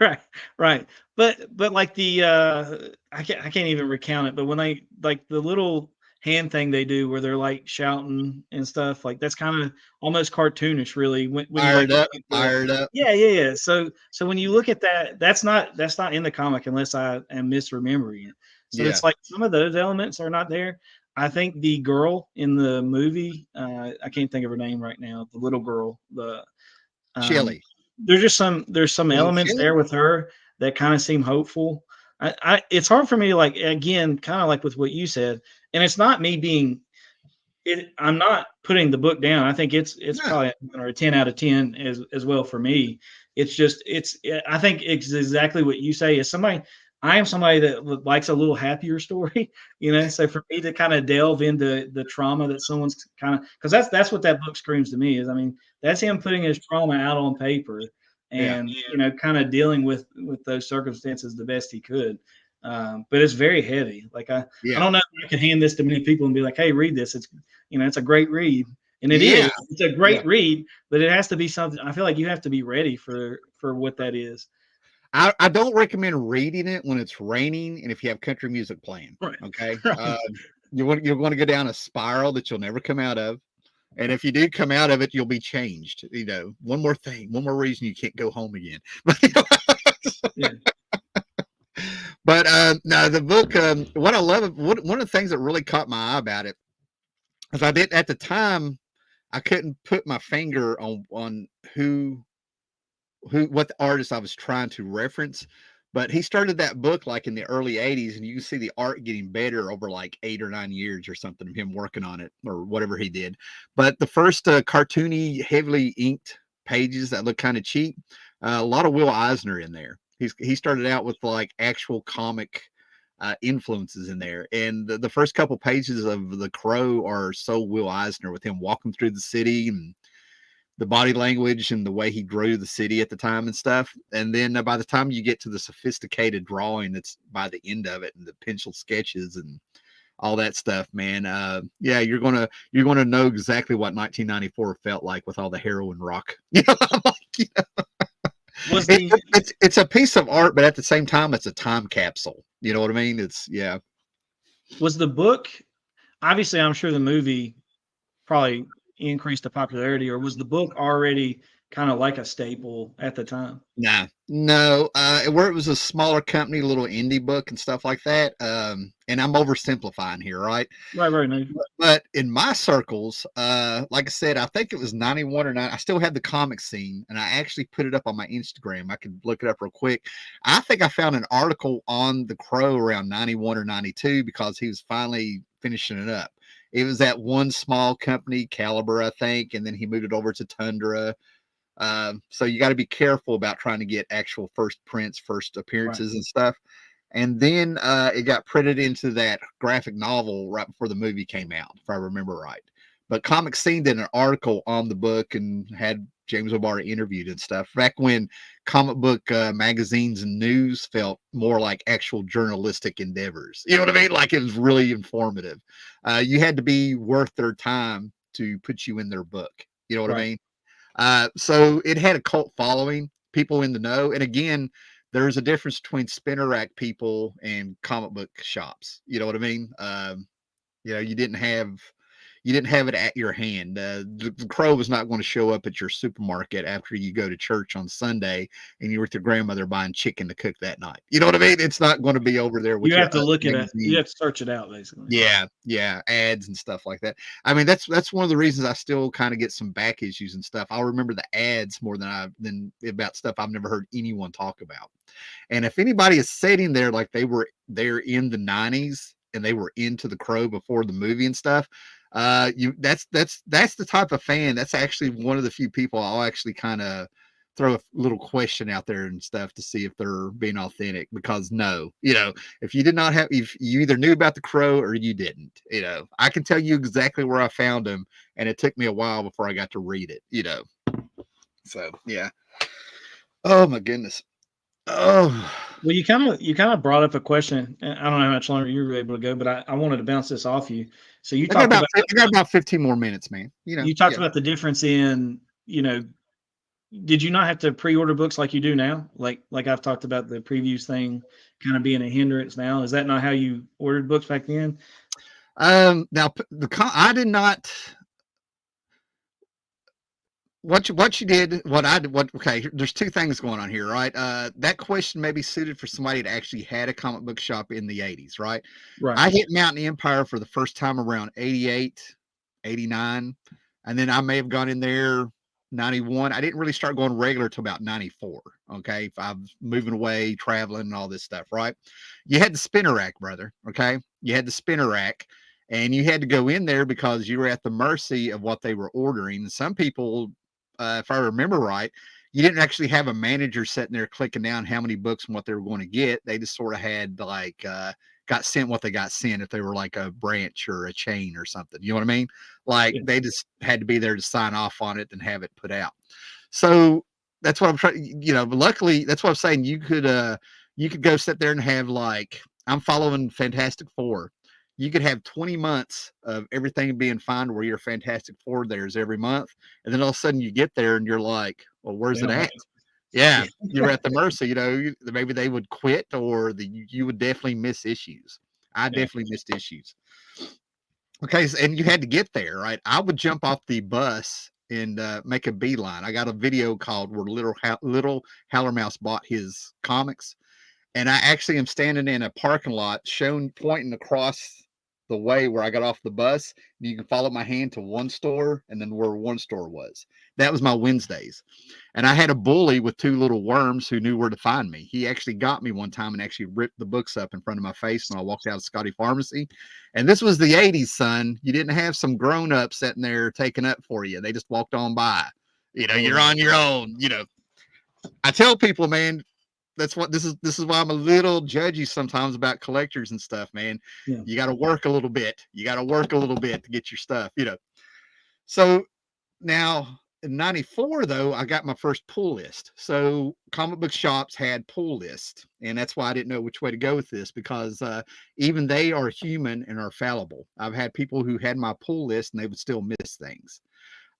But like I can't even recount it. But when they like the little hand thing they do where they're like shouting and stuff. Like that's kind of almost cartoonish, really. When you like, Fired up. yeah. So when you look at that, that's not in the comic unless I am misremembering it. So Yeah. it's like some of those elements are not there. I think the girl in the movie, I can't think of her name right now. The little girl, Chili. there's some Was it elements Chili? there with her that kind of seem hopeful. It's hard for me, like again, kind of like with what you said, and it's not me being I'm not putting the book down. I think it's No. probably a 10 out of 10 as well for me. It's just I think it's exactly what you say. I am somebody that likes a little happier story, you know. So for me to kind of delve into the trauma that someone's kind of, because that's what that book screams to me is, I mean, that's him putting his trauma out on paper Yeah. and kind of dealing with those circumstances the best he could. But it's very heavy. Like I Yeah. don't know if I could hand this to many people and be like, hey, read this. It's a great read. And it Yeah. is. It's a great read, but it has to be something. I feel like you have to be ready for what that is. I don't recommend reading it when it's raining and if you have country music playing. Right. Okay. Right. You're going to go down a spiral that you'll never come out of. And if you do come out of it, you'll be changed. One more thing, one more reason you can't go home again. Yeah. But no, the book. What I love, one of the things that really caught my eye about it is I did at the time. I couldn't put my finger on what the artist I was trying to reference, but he started that book like in the early 80s, and you can see the art getting better over like 8 or 9 years or something of him working on it or whatever he did. But the first cartoony, heavily inked pages that look kind of cheap, a lot of Will Eisner in there. He started out with like actual comic influences in there, and the first couple pages of The Crow are so Will Eisner with him walking through the city and the body language and the way he drew the city at the time and stuff. And then by the time you get to the sophisticated drawing that's by the end of it and the pencil sketches and all that stuff, man, yeah, you're gonna know exactly what 1994 felt like with all the heroin rock. Was the It's a piece of art, but at the same time, it's a time capsule. You know what I mean? was the book, obviously I'm sure the movie probably increased the popularity, or was the book already kind of like a staple at the time? Nah, no. Where it was a smaller company, little indie book and stuff like that. And I'm oversimplifying here, right? Right. No. But in my circles, like I said, I think it was 91 or 9. I still had the comic scene, and I actually put it up on my Instagram. I could look it up real quick. I think I found an article on the Crow around 91 or 92 because he was finally finishing it up. It was that one small company, Caliber, I think, and then he moved it over to Tundra. So you got to be careful about trying to get actual first prints, first appearances, and stuff. And then it got printed into that graphic novel right before the movie came out, if I remember right. But Comic Scene did an article on the book and had James O'Barr interviewed and stuff back when comic book magazines and news felt more like actual journalistic endeavors. You know what I mean? Like it was really informative. You had to be worth their time to put you in their book. You know what I mean? So it had a cult following, people in the know. And again, there's a difference between spinner rack people and comic book shops. You know what I mean? You didn't have it at your hand. The Crow was not going to show up at your supermarket after you go to church on Sunday and you're with your grandmother buying chicken to cook that night. You know what I mean? It's not going to be over there with You your have to look at it. magazine. You have to search it out, basically. Yeah, ads and stuff like that. I mean, that's one of the reasons I still kind of get some back issues and stuff. I'll remember the ads more than about stuff I've never heard anyone talk about. And if anybody is sitting there like they were there in the 90s and they were into the Crow before the movie and stuff, that's the type of fan. That's actually one of the few people I'll actually kind of throw a little question out there and stuff to see if they're being authentic, because if you did not have, if you either knew about the Crow or you didn't, I can tell you exactly where I found him, and it took me a while before I got to read it. So yeah. Oh my goodness. Oh, well, you kind of brought up a question. I don't know how much longer you were able to go, but I wanted to bounce this off you. So you talked about I got about 15 more minutes, man. You talked about the difference in, did you not have to pre-order books like you do now? Like I've talked about the previews thing kind of being a hindrance now. Is that not how you ordered books back then? Now I did not. What you did, what I did, what okay, there's two things going on here, right? That question may be suited for somebody that actually had a comic book shop in the 80s, right? Right. I hit Mountain Empire for the first time around 88, 89, and then I may have gone in there 91. I didn't really start going regular till about 94. Okay. If I'm moving away, traveling, and all this stuff, right? You had the spinner rack, brother. Okay. You had the spinner rack, and you had to go in there because you were at the mercy of what they were ordering. Some people, if I remember right, you didn't actually have a manager sitting there clicking down how many books and what they were going to get. They just sort of had like, got sent what they got sent if they were like a branch or a chain or something. You know what I mean? Like Yeah. they just had to be there to sign off on it and have it put out. So that's what I'm trying, but luckily that's what I'm saying. You could go sit there and have like, I'm following Fantastic Four. You could have 20 months of everything being fine where your Fantastic Four there's every month. And then all of a sudden you get there and you're like, well, where's They it don't have at? Yeah, it. you're at the mercy. Maybe they would quit, or you would definitely miss issues. I Yeah. definitely missed issues. Okay, and you had to get there, right? I would jump off the bus and make a beeline. I got a video called where Little Howler Mouse bought his comics, and I actually am standing in a parking lot, pointing across the way where I got off the bus. You can follow my hand to one store, and then where one store was. That was my Wednesdays. And I had a bully with two little worms who knew where to find me. He actually got me one time and actually ripped the books up in front of my face when I walked out of Scotty Pharmacy. And this was the 80s, son. You didn't have some grown up sitting there taking up for you. They just walked on by. You're on your own. I tell people, man, that's what this is why I'm a little judgy sometimes about collectors and stuff, man. Yeah. You got to work a little bit. You got to work a little bit to get your stuff. So now in 94, though, I got my first pull list. So comic book shops had pull lists. And that's why I didn't know which way to go with this, because even they are human and are fallible. I've had people who had my pull list and they would still miss things.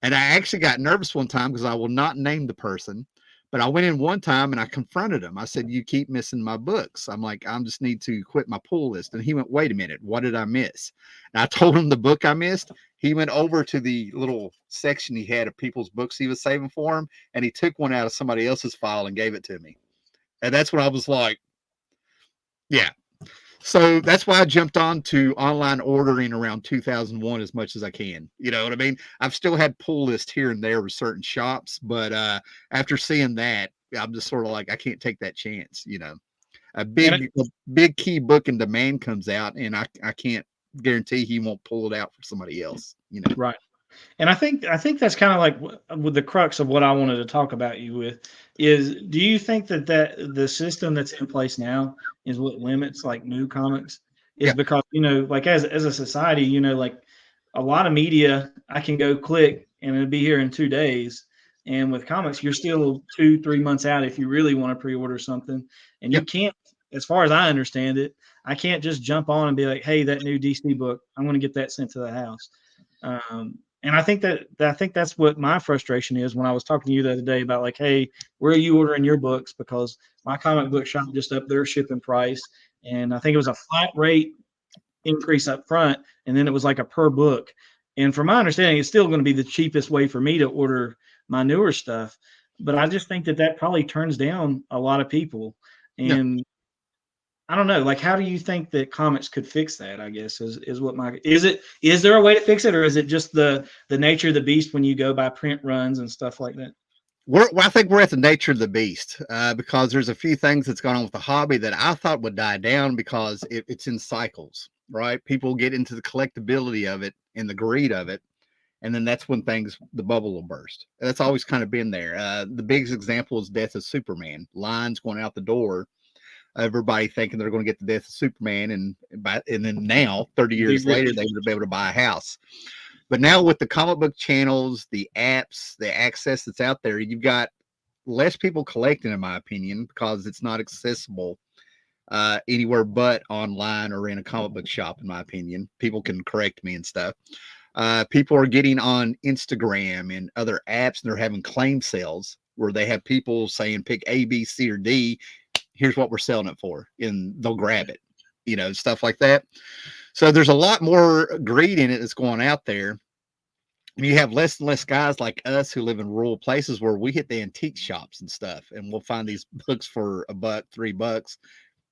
And I actually got nervous one time because I will not name the person. But I went in one time and I confronted him. I said, you keep missing my books. I'm like, I just need to quit my pull list. And he went, wait a minute, what did I miss? And I told him the book I missed. He went over to the little section he had of people's books he was saving for him. And he took one out of somebody else's file and gave it to me. And that's when I was like, yeah. So that's why I jumped on to online ordering around 2001 as much as I can. You know what I mean? I've still had pull lists here and there with certain shops, but after seeing that, I'm just sort of like, I can't take that chance. A big key book in demand comes out, and I can't guarantee he won't pull it out for somebody else. Right. And I think that's kind of like with the crux of what I wanted to talk about you with is, do you think that the system that's in place now is what limits like new comics? Is Yeah. because, like as a society, like a lot of media, I can go click and it'll be here in 2 days. And with comics, you're still 2-3 months out if you really want to pre-order something. And Yeah. you can't, as far as I understand it, I can't just jump on and be like, hey, that new DC book, I'm going to get that sent to the house. And I think that's what my frustration is when I was talking to you the other day about like, hey, where are you ordering your books? Because my comic book shop just upped their shipping price, and I think it was a flat rate increase up front, and then it was like a per book. And from my understanding, it's still going to be the cheapest way for me to order my newer stuff. But I just think that probably turns down a lot of people. No. And I don't know. Like, how do you think that comics could fix that? I guess is what my is there a way to fix it, or is it just the nature of the beast when you go by print runs and stuff like that? I think we're at the nature of the beast because there's a few things that's going on with the hobby that I thought would die down because it's in cycles, right? People get into the collectability of it and the greed of it. And then that's when the bubble will burst. That's always kind of been there. The biggest example is Death of Superman. Lines going out the door. Everybody thinking they're going to get the Death of Superman. And then now, 30 years later, they would be able to buy a house. But now with the comic book channels, the apps, the access that's out there, you've got less people collecting, in my opinion, because it's not accessible anywhere but online or in a comic book shop, in my opinion. People can correct me and stuff. People are getting on Instagram and other apps, and they're having claim sales where they have people saying, pick A, B, C, or D. Here's what we're selling it for. And they'll grab it, stuff like that. So there's a lot more greed in it that's going out there. And you have less and less guys like us who live in rural places where we hit the antique shops and stuff, and we'll find these books for $1, $3,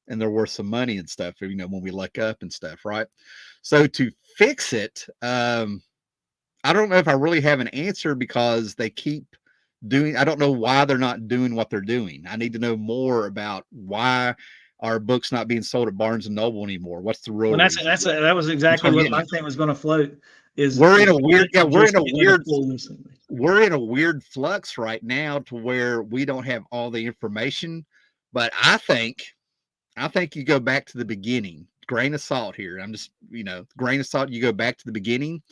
and they're worth some money and stuff, when we look up and stuff, right? So to fix it, I don't know if I really have an answer because they keep I don't know why they're not doing what they're doing. I need to know more about why are books not being sold at Barnes and Noble anymore. What's the real Well, reason? that was exactly what my thing was going to float. We're in a weird, we're in a weird flux right now to where we don't have all the information. But I think you go back to the beginning. Grain of salt here. I'm just, grain of salt. You go back to the beginning.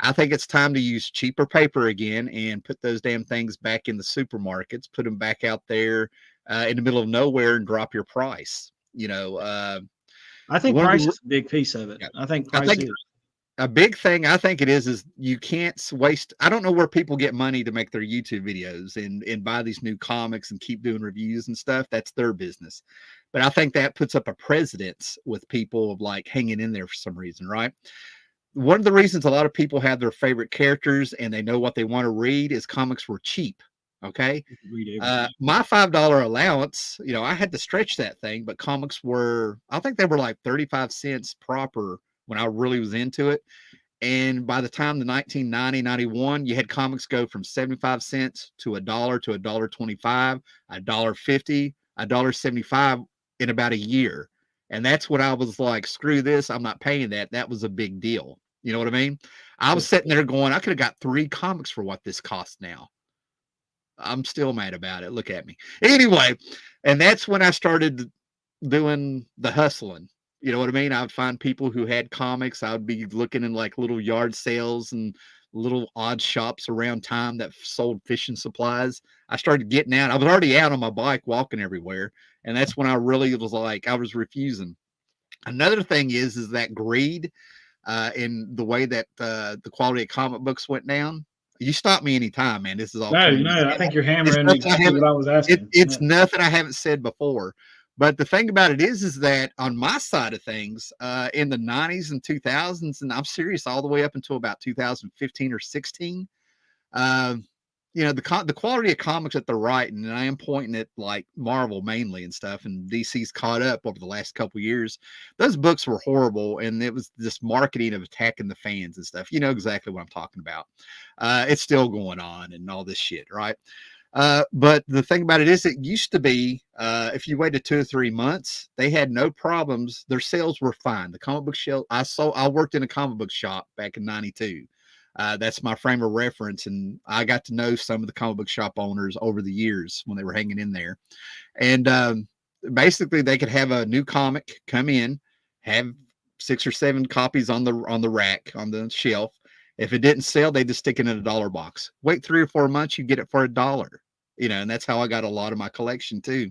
I think it's time to use cheaper paper again and put those damn things back in the supermarkets, put them back out there in the middle of nowhere and drop your price. I think price is a big piece of it. Yeah. I think price is a big thing. I think it is you can't waste. I don't know where people get money to make their YouTube videos and buy these new comics and keep doing reviews and stuff. That's their business. But I think that puts up a precedence with people like hanging in there for some reason, right? One of the reasons a lot of people have their favorite characters and they know what they want to read is comics were cheap. Okay. My $5 allowance, I had to stretch that thing, but comics I think they were like 35 cents proper when I really was into it. And by the time the 1990, 91, you had comics go from 75 cents to $1 to $1.25, $1.50, $1.75 in about a year. And that's when I was like, screw this. I'm not paying that. That was a big deal. You know what I mean? I was sitting there going, I could have got 3 comics for what this costs now. I'm still mad about it. Look at me. Anyway, and that's when I started doing the hustling. You know what I mean? I would find people who had comics. I would be looking in like little yard sales and little odd shops around town that sold fishing supplies. I started getting out. I was already out on my bike walking everywhere. And that's when I really was like, I was refusing. Another thing is that greed in the way that the quality of comic books went down. You stop me anytime, man. This is all. No, I think you're hammering exactly what I was asking. It's nothing I haven't said before. But the thing about it is that on my side of things, in the 90s and 2000s, and I'm serious all the way up until about 2015 or 16, the quality of comics that they're writing, and I am pointing at like Marvel mainly and stuff, and DC's caught up over the last couple of years. Those books were horrible, and it was this marketing of attacking the fans and stuff. You know exactly what I'm talking about. It's still going on and all this shit, right? But the thing about it is, it used to be if you waited 2 or 3 months, they had no problems. Their sales were fine. The comic book shelf. I worked in a comic book shop back in '92. That's my frame of reference, and I got to know some of the comic book shop owners over the years when they were hanging in there. And basically, they could have a new comic come in, have 6 or 7 copies on the rack on the shelf. If it didn't sell, they just stick it in a dollar box. Wait 3 or 4 months, you get it for $1. And that's how I got a lot of my collection too.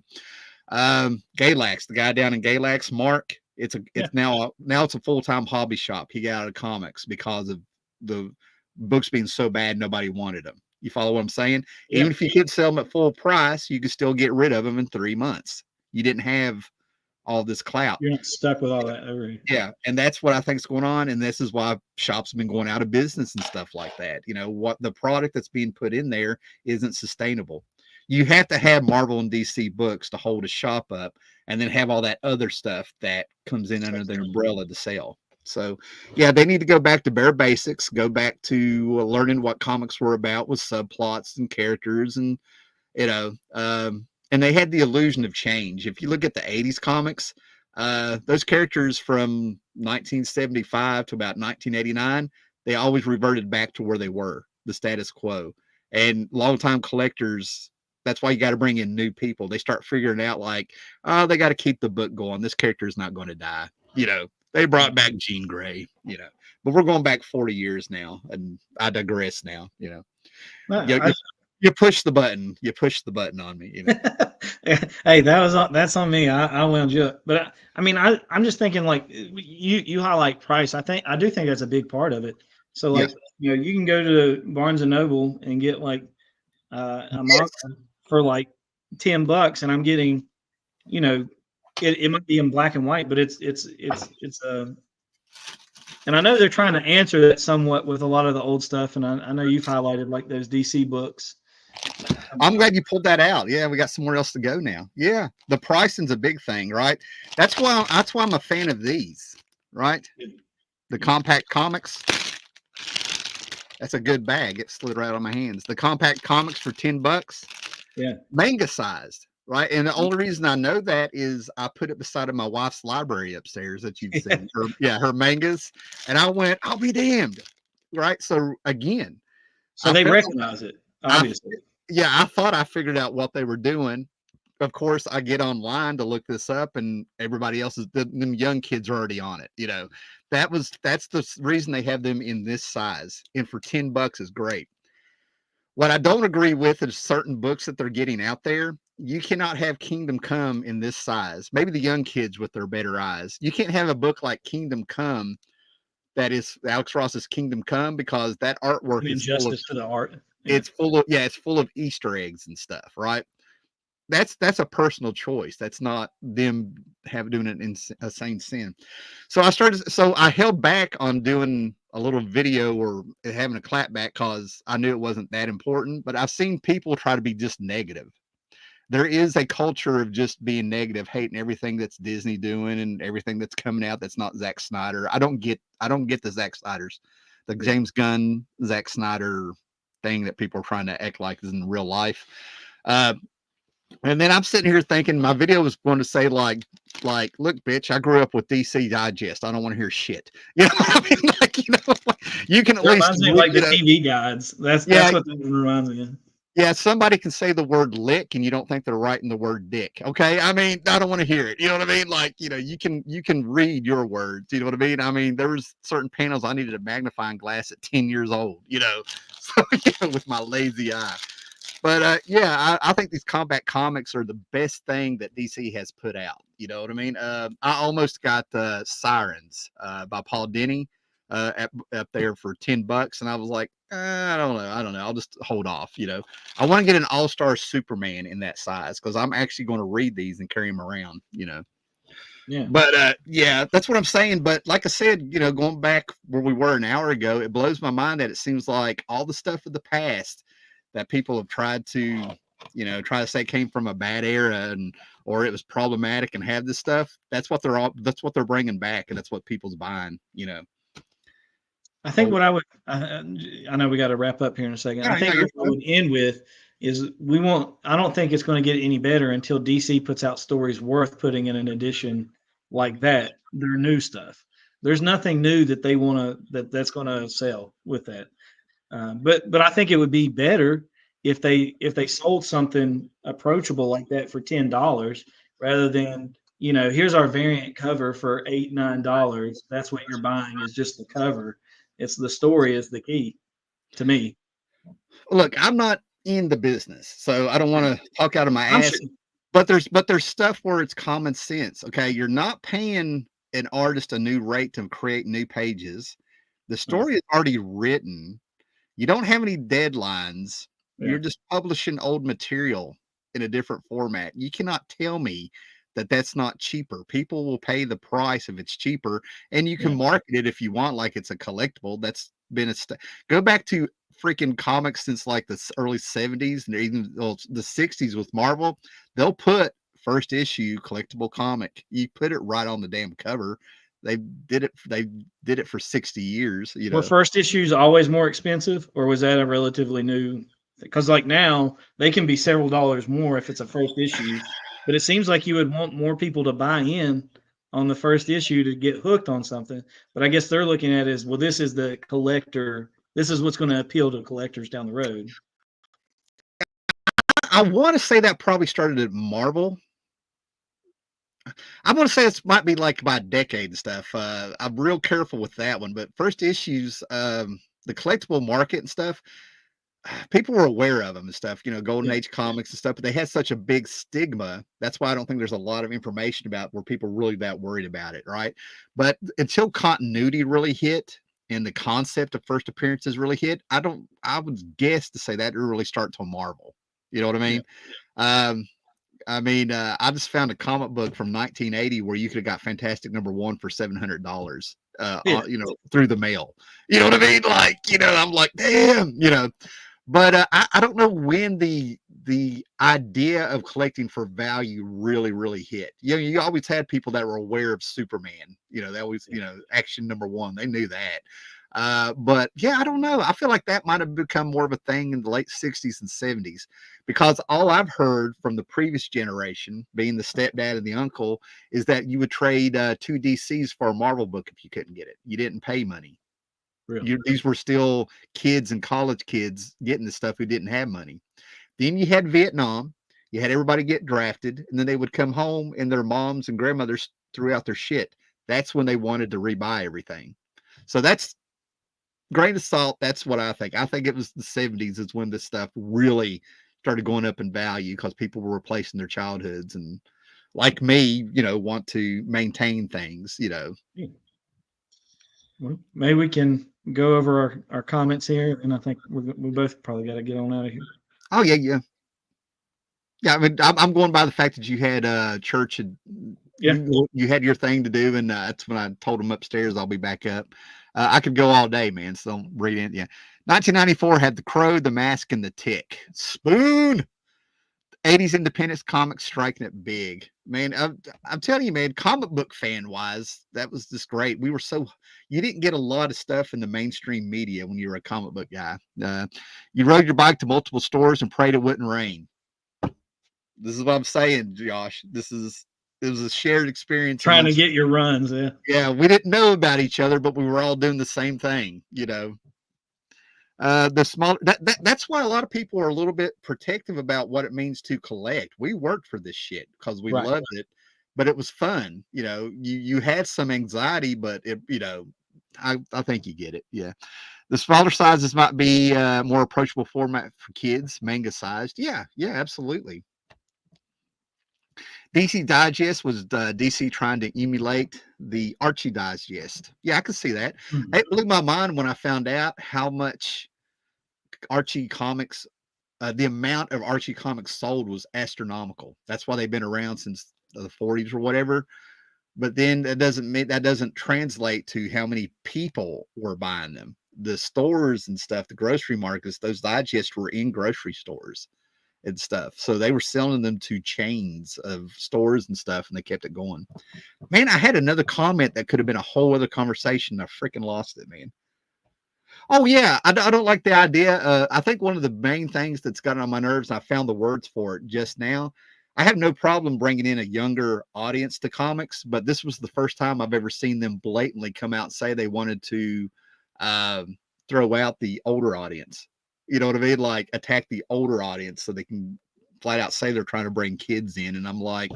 Galax, the guy down in Galax, Mark. It's now it's a full-time hobby shop. He got out of comics because of the books being so bad nobody wanted them. You follow what I'm saying? Yeah. Even if you could sell them at full price, you could still get rid of them in 3 months. You didn't have all this clout. You're not stuck with all that. Yeah, and that's what I think is going on, and this is why shops have been going out of business and stuff like that. What the product that's being put in there isn't sustainable. You have to have Marvel and DC books to hold a shop up, and then have all that other stuff that comes in under their umbrella to sell. So, yeah, they need to go back to bare basics, go back to learning what comics were about with subplots and characters, and and they had the illusion of change. If you look at the 80s comics, those characters from 1975 to about 1989, they always reverted back to where they were, the status quo. And longtime collectors, that's why you got to bring in new people. They start figuring out like, oh, they got to keep the book going. This character is not going to die. They brought back Jean Grey, but we're going back 40 years now, and I digress now, you push the button. You push the button on me. Hey, that's on me. I wound you up. But I'm just thinking like you highlight price. I do think that's a big part of it. So like you can go to Barnes and Noble and get like a manga for like $10, and I'm getting, it might be in black and white, but it's And I know they're trying to answer that somewhat with a lot of the old stuff. And I know you've highlighted like those DC books. I'm glad you pulled that out. Yeah, we got somewhere else to go now. Yeah, the pricing's a big thing, right? That's why I'm a fan of these, right? The compact comics. That's a good bag. It slid right on my hands. The compact comics for $10. Yeah. Manga sized, right? And the only reason I know that is I put it beside of my wife's library upstairs that you've seen. Her mangas. And I went, I'll be damned. Right. So again, So I they felt recognize it, I obviously. I thought I figured out what they were doing. Of course, I get online to look this up, and everybody else is them young kids are already on it. That's the reason they have them in this size, and for $10 is great. What I don't agree with is certain books that they're getting out there. You cannot have Kingdom Come in this size. Maybe the young kids with their better eyes. You can't have a book like Kingdom Come that is Alex Ross's Kingdom Come, because that artwork is full of Injustice to the art. Yeah. it's full of Easter eggs and stuff, right? That's a personal choice. That's not them doing an insane sin. So I held back on doing a little video or having a clapback because I knew it wasn't that important. But I've seen people try to be just negative. There is a culture of just being negative, hating everything that's Disney doing and everything that's coming out that's not Zack Snyder. I don't get the Zack Snyder's, the James Gunn, Zack Snyder thing that people are trying to act like is in real life. And then I'm sitting here thinking my video was going to say look, bitch, I grew up with DC Digest. I don't want to hear shit. You know what I mean? You can at least reminds me of like the TV guides. That's what that reminds me of. Yeah, somebody can say the word lick and you don't think they're writing the word dick. Okay. I mean, I don't want to hear it. You know what I mean? You can read your words. You know what I mean? I mean, there was certain panels I needed a magnifying glass at 10 years old, so, with my lazy eye. But I think these combat comics are the best thing that DC has put out. You know what I mean? I almost got Sirens by Paul Dini up there for $10, and I was like, I don't know. I'll just hold off. I want to get an All-Star Superman in that size because I'm actually going to read these and carry them around. Yeah. But that's what I'm saying. But like I said, going back where we were an hour ago, it blows my mind that it seems like all the stuff of the past that people have tried to, try to say came from a bad era or it was problematic and have this stuff. That's what they're bringing back, and that's what people's buying. I think what I know we got to wrap up here in a second. I think what I would end with is I don't think it's going to get any better until DC puts out stories worth putting in an edition like that. Their new stuff. There's nothing new that they want to that's going to sell with that. But I think it would be better if they sold something approachable like that for $10 rather than here's our variant cover for $8-9. That's what you're buying is just the cover. It's the story is the key to me. Look, I'm not in the business, so I don't want to talk out of my ass. Sure. But there's stuff where it's common sense. Okay, you're not paying an artist a new rate to create new pages. The story is already written. You don't have any deadlines. Yeah. You're just publishing old material in a different format. You cannot tell me that that's not cheaper. People will pay the price if it's cheaper, and you can market it if you want like it's a collectible. That's been go back to freaking comics since like the early 70s and even the 60s with Marvel. They'll put first issue collectible comic. You put it right on the damn cover. They did it for 60 years. Were first issues always more expensive, or was that a relatively new? Because like now they can be several dollars more if it's a first issue, but it seems like you would want more people to buy in on the first issue to get hooked on something. But I guess they're looking at it as, well, this is the collector. This is what's going to appeal to collectors down the road. I want to say that probably started at Marvel. I'm going to say this might be like by a decade and stuff. I'm real careful with that one, but first issues, the collectible market and stuff, people were aware of them and stuff, Golden Age comics and stuff, but they had such a big stigma. That's why I don't think there's a lot of information about where people are really that worried about it. Right. But until continuity really hit and the concept of first appearances really hit, I would guess to say that it really start till Marvel. You know what I mean? I mean, I just found a comic book from 1980 where you could have got Fantastic #1 for $700, Yeah. through the mail. You know what I mean? Like, I'm like, damn, But I don't know when the idea of collecting for value really, really hit. You always had people that were aware of Superman. They always, action #1. They knew that. But yeah, I don't know. I feel like that might have become more of a thing in the late 60s and 70s, because all I've heard from the previous generation, being the stepdad and the uncle, is that you would trade 2 DCs for a Marvel book if you couldn't get it. You didn't pay money. Really. These were still kids and college kids getting the stuff who didn't have money. Then you had Vietnam. You had everybody get drafted, and then they would come home and their moms and grandmothers threw out their shit. That's when they wanted to rebuy everything. So that's grain of salt. That's what I think. I think it was the 70s is when this stuff really started going up in value, because people were replacing their childhoods, and like me, want to maintain things, Well, maybe we can go over our comments here, and I think we both probably got to get on out of here. Oh yeah, yeah. Yeah, I mean, I'm going by the fact that you had church, and Yeah. you had your thing to do, and that's when I told them upstairs I'll be back up. I could go all day, man. So read it. Yeah, 1994 had The Crow, The Mask, and The Tick. Spoon. 80s independence comics striking it big, man. I'm telling you, man. Comic book fan wise, that was just great. You didn't get a lot of stuff in the mainstream media when you were a comic book guy. You rode your bike to multiple stores and prayed it wouldn't rain. This is what I'm saying, Josh. It was a shared experience. Trying to get your runs. Yeah. Yeah. We didn't know about each other, but we were all doing the same thing, the small that's why a lot of people are a little bit protective about what it means to collect. We worked for this shit because we loved it, but it was fun. You had some anxiety, but I think you get it. Yeah. The smaller sizes might be more approachable format for kids, manga sized. Yeah, absolutely. DC Digest was DC trying to emulate the Archie Digest. Yeah, I could see that. Mm-hmm. It blew my mind when I found out how much Archie comics, the amount of Archie comics sold was astronomical. That's why they've been around since the 40s or whatever. But then that doesn't translate to how many people were buying them. The stores and stuff, the grocery markets, those digests were in grocery stores and stuff. So they were selling them to chains of stores and stuff, and they kept it going. Man, I had another comment that could have been a whole other conversation. I freaking lost it, man. Oh yeah, I don't like the idea. I think one of the main things that's gotten on my nerves, and I found the words for it just now. I have no problem bringing in a younger audience to comics, but this was the first time I've ever seen them blatantly come out and say they wanted to throw out the older audience. You know what I mean? Like attack the older audience so they can flat out say they're trying to bring kids in. And I'm like,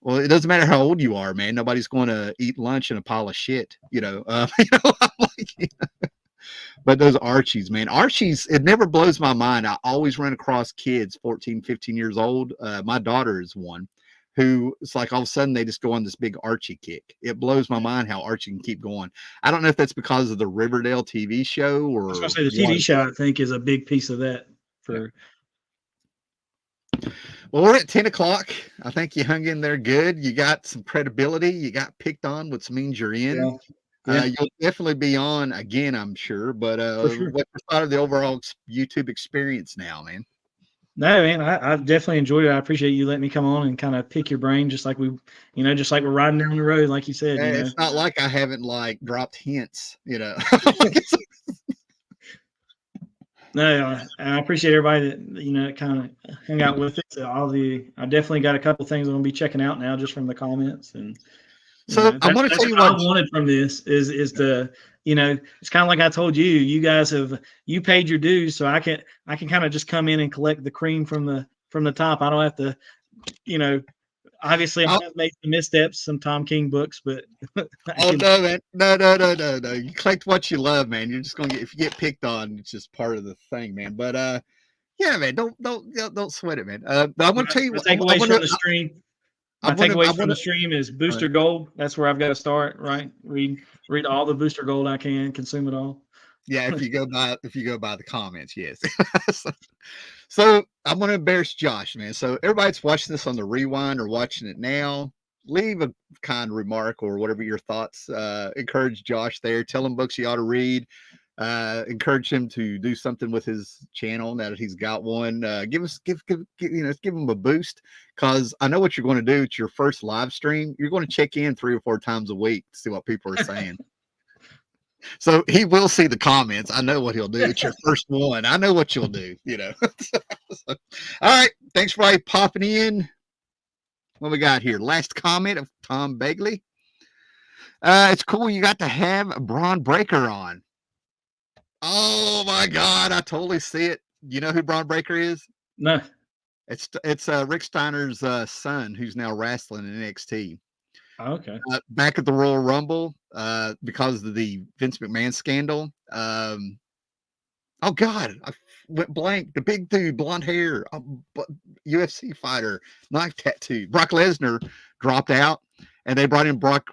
well, it doesn't matter how old you are, man. Nobody's going to eat lunch in a pile of shit, I'm like, But those Archies, man, it never blows my mind. I always run across kids 14, 15 years old. My daughter is one who it's like all of a sudden they just go on this big Archie kick. It blows my mind how Archie can keep going. I don't know if that's because of the Riverdale TV show or I was going to say the TV show, I think, is a big piece of that. Well, we're at 10 o'clock. I think you hung in there good. You got some credibility. You got picked on, which means you're in. Yeah. You'll definitely be on again, I'm sure. But sure. What's your thought of the overall YouTube experience now, man? No, man, I've definitely enjoyed it. I appreciate you letting me come on and kind of pick your brain, just like we're riding down the road, like you said. It's not like I haven't dropped hints, No, I appreciate everybody that kind of hung out with us. I definitely got a couple things I'm gonna be checking out now just from the comments. And so I'm going to tell you what I wanted from this is to it's kind of like I told you. You guys you paid your dues, so I can kind of just come in and collect the cream from the top. I don't have to, obviously I've made some missteps, some Tom King books, but no, man, no. You collect what you love, man. You're just gonna if you get picked on, it's just part of the thing, man. But yeah, man, don't sweat it, man. I'm gonna tell you what. Takeaways from the stream. My takeaway from the stream is Booster Gold. That's where I've got to start, right? Read all the Booster Gold I can, consume it all. Yeah, if you go by the comments, yes. so, so I'm gonna embarrass Josh, man. So everybody's watching this on the rewind or watching it now. Leave a kind remark or whatever your thoughts. Encourage Josh there. Tell him books he ought to read. Encourage him to do something with his channel now that he's got one. Give him a boost, because I know what you're going to do. It's your first live stream. You're going to check in 3 or 4 times a week to see what people are saying. So he will see the comments. I know what he'll do. It's your first one. I know what you'll do. So, all right. Thanks for everybody popping in. What we got here? Last comment of Tom Begley. It's cool you got to have Braun Breaker on. Oh my God, I totally see it. You know who Braun Breaker is? No. It's Rick Steiner's son, who's now wrestling in NXT. Okay. Back at the Royal Rumble, because of the Vince McMahon scandal. Oh God, I went blank. The big dude, blonde hair, UFC fighter, knife tattoo. Brock Lesnar dropped out, and they brought in Braun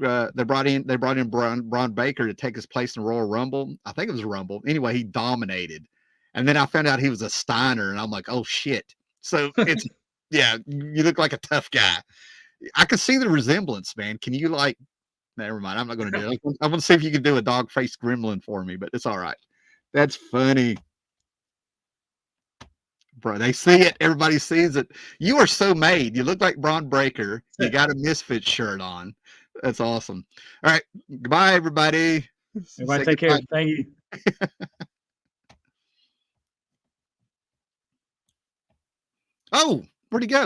Baker to take his place in the Royal Rumble. I think it was a Rumble. Anyway, he dominated, and then I found out he was a Steiner, and I'm like, oh shit. So it's yeah, you look like a tough guy. I can see the resemblance, man. Can you never mind. I'm not going to do it. I'm going to see if you can do a dog face gremlin for me, but it's all right. That's funny. Bro, they see it. Everybody sees it. You are so made. You look like Braun Breaker. You got a Misfit shirt on. That's awesome. All right. Goodbye, everybody. Everybody take care. Thank you. Oh, where'd he go?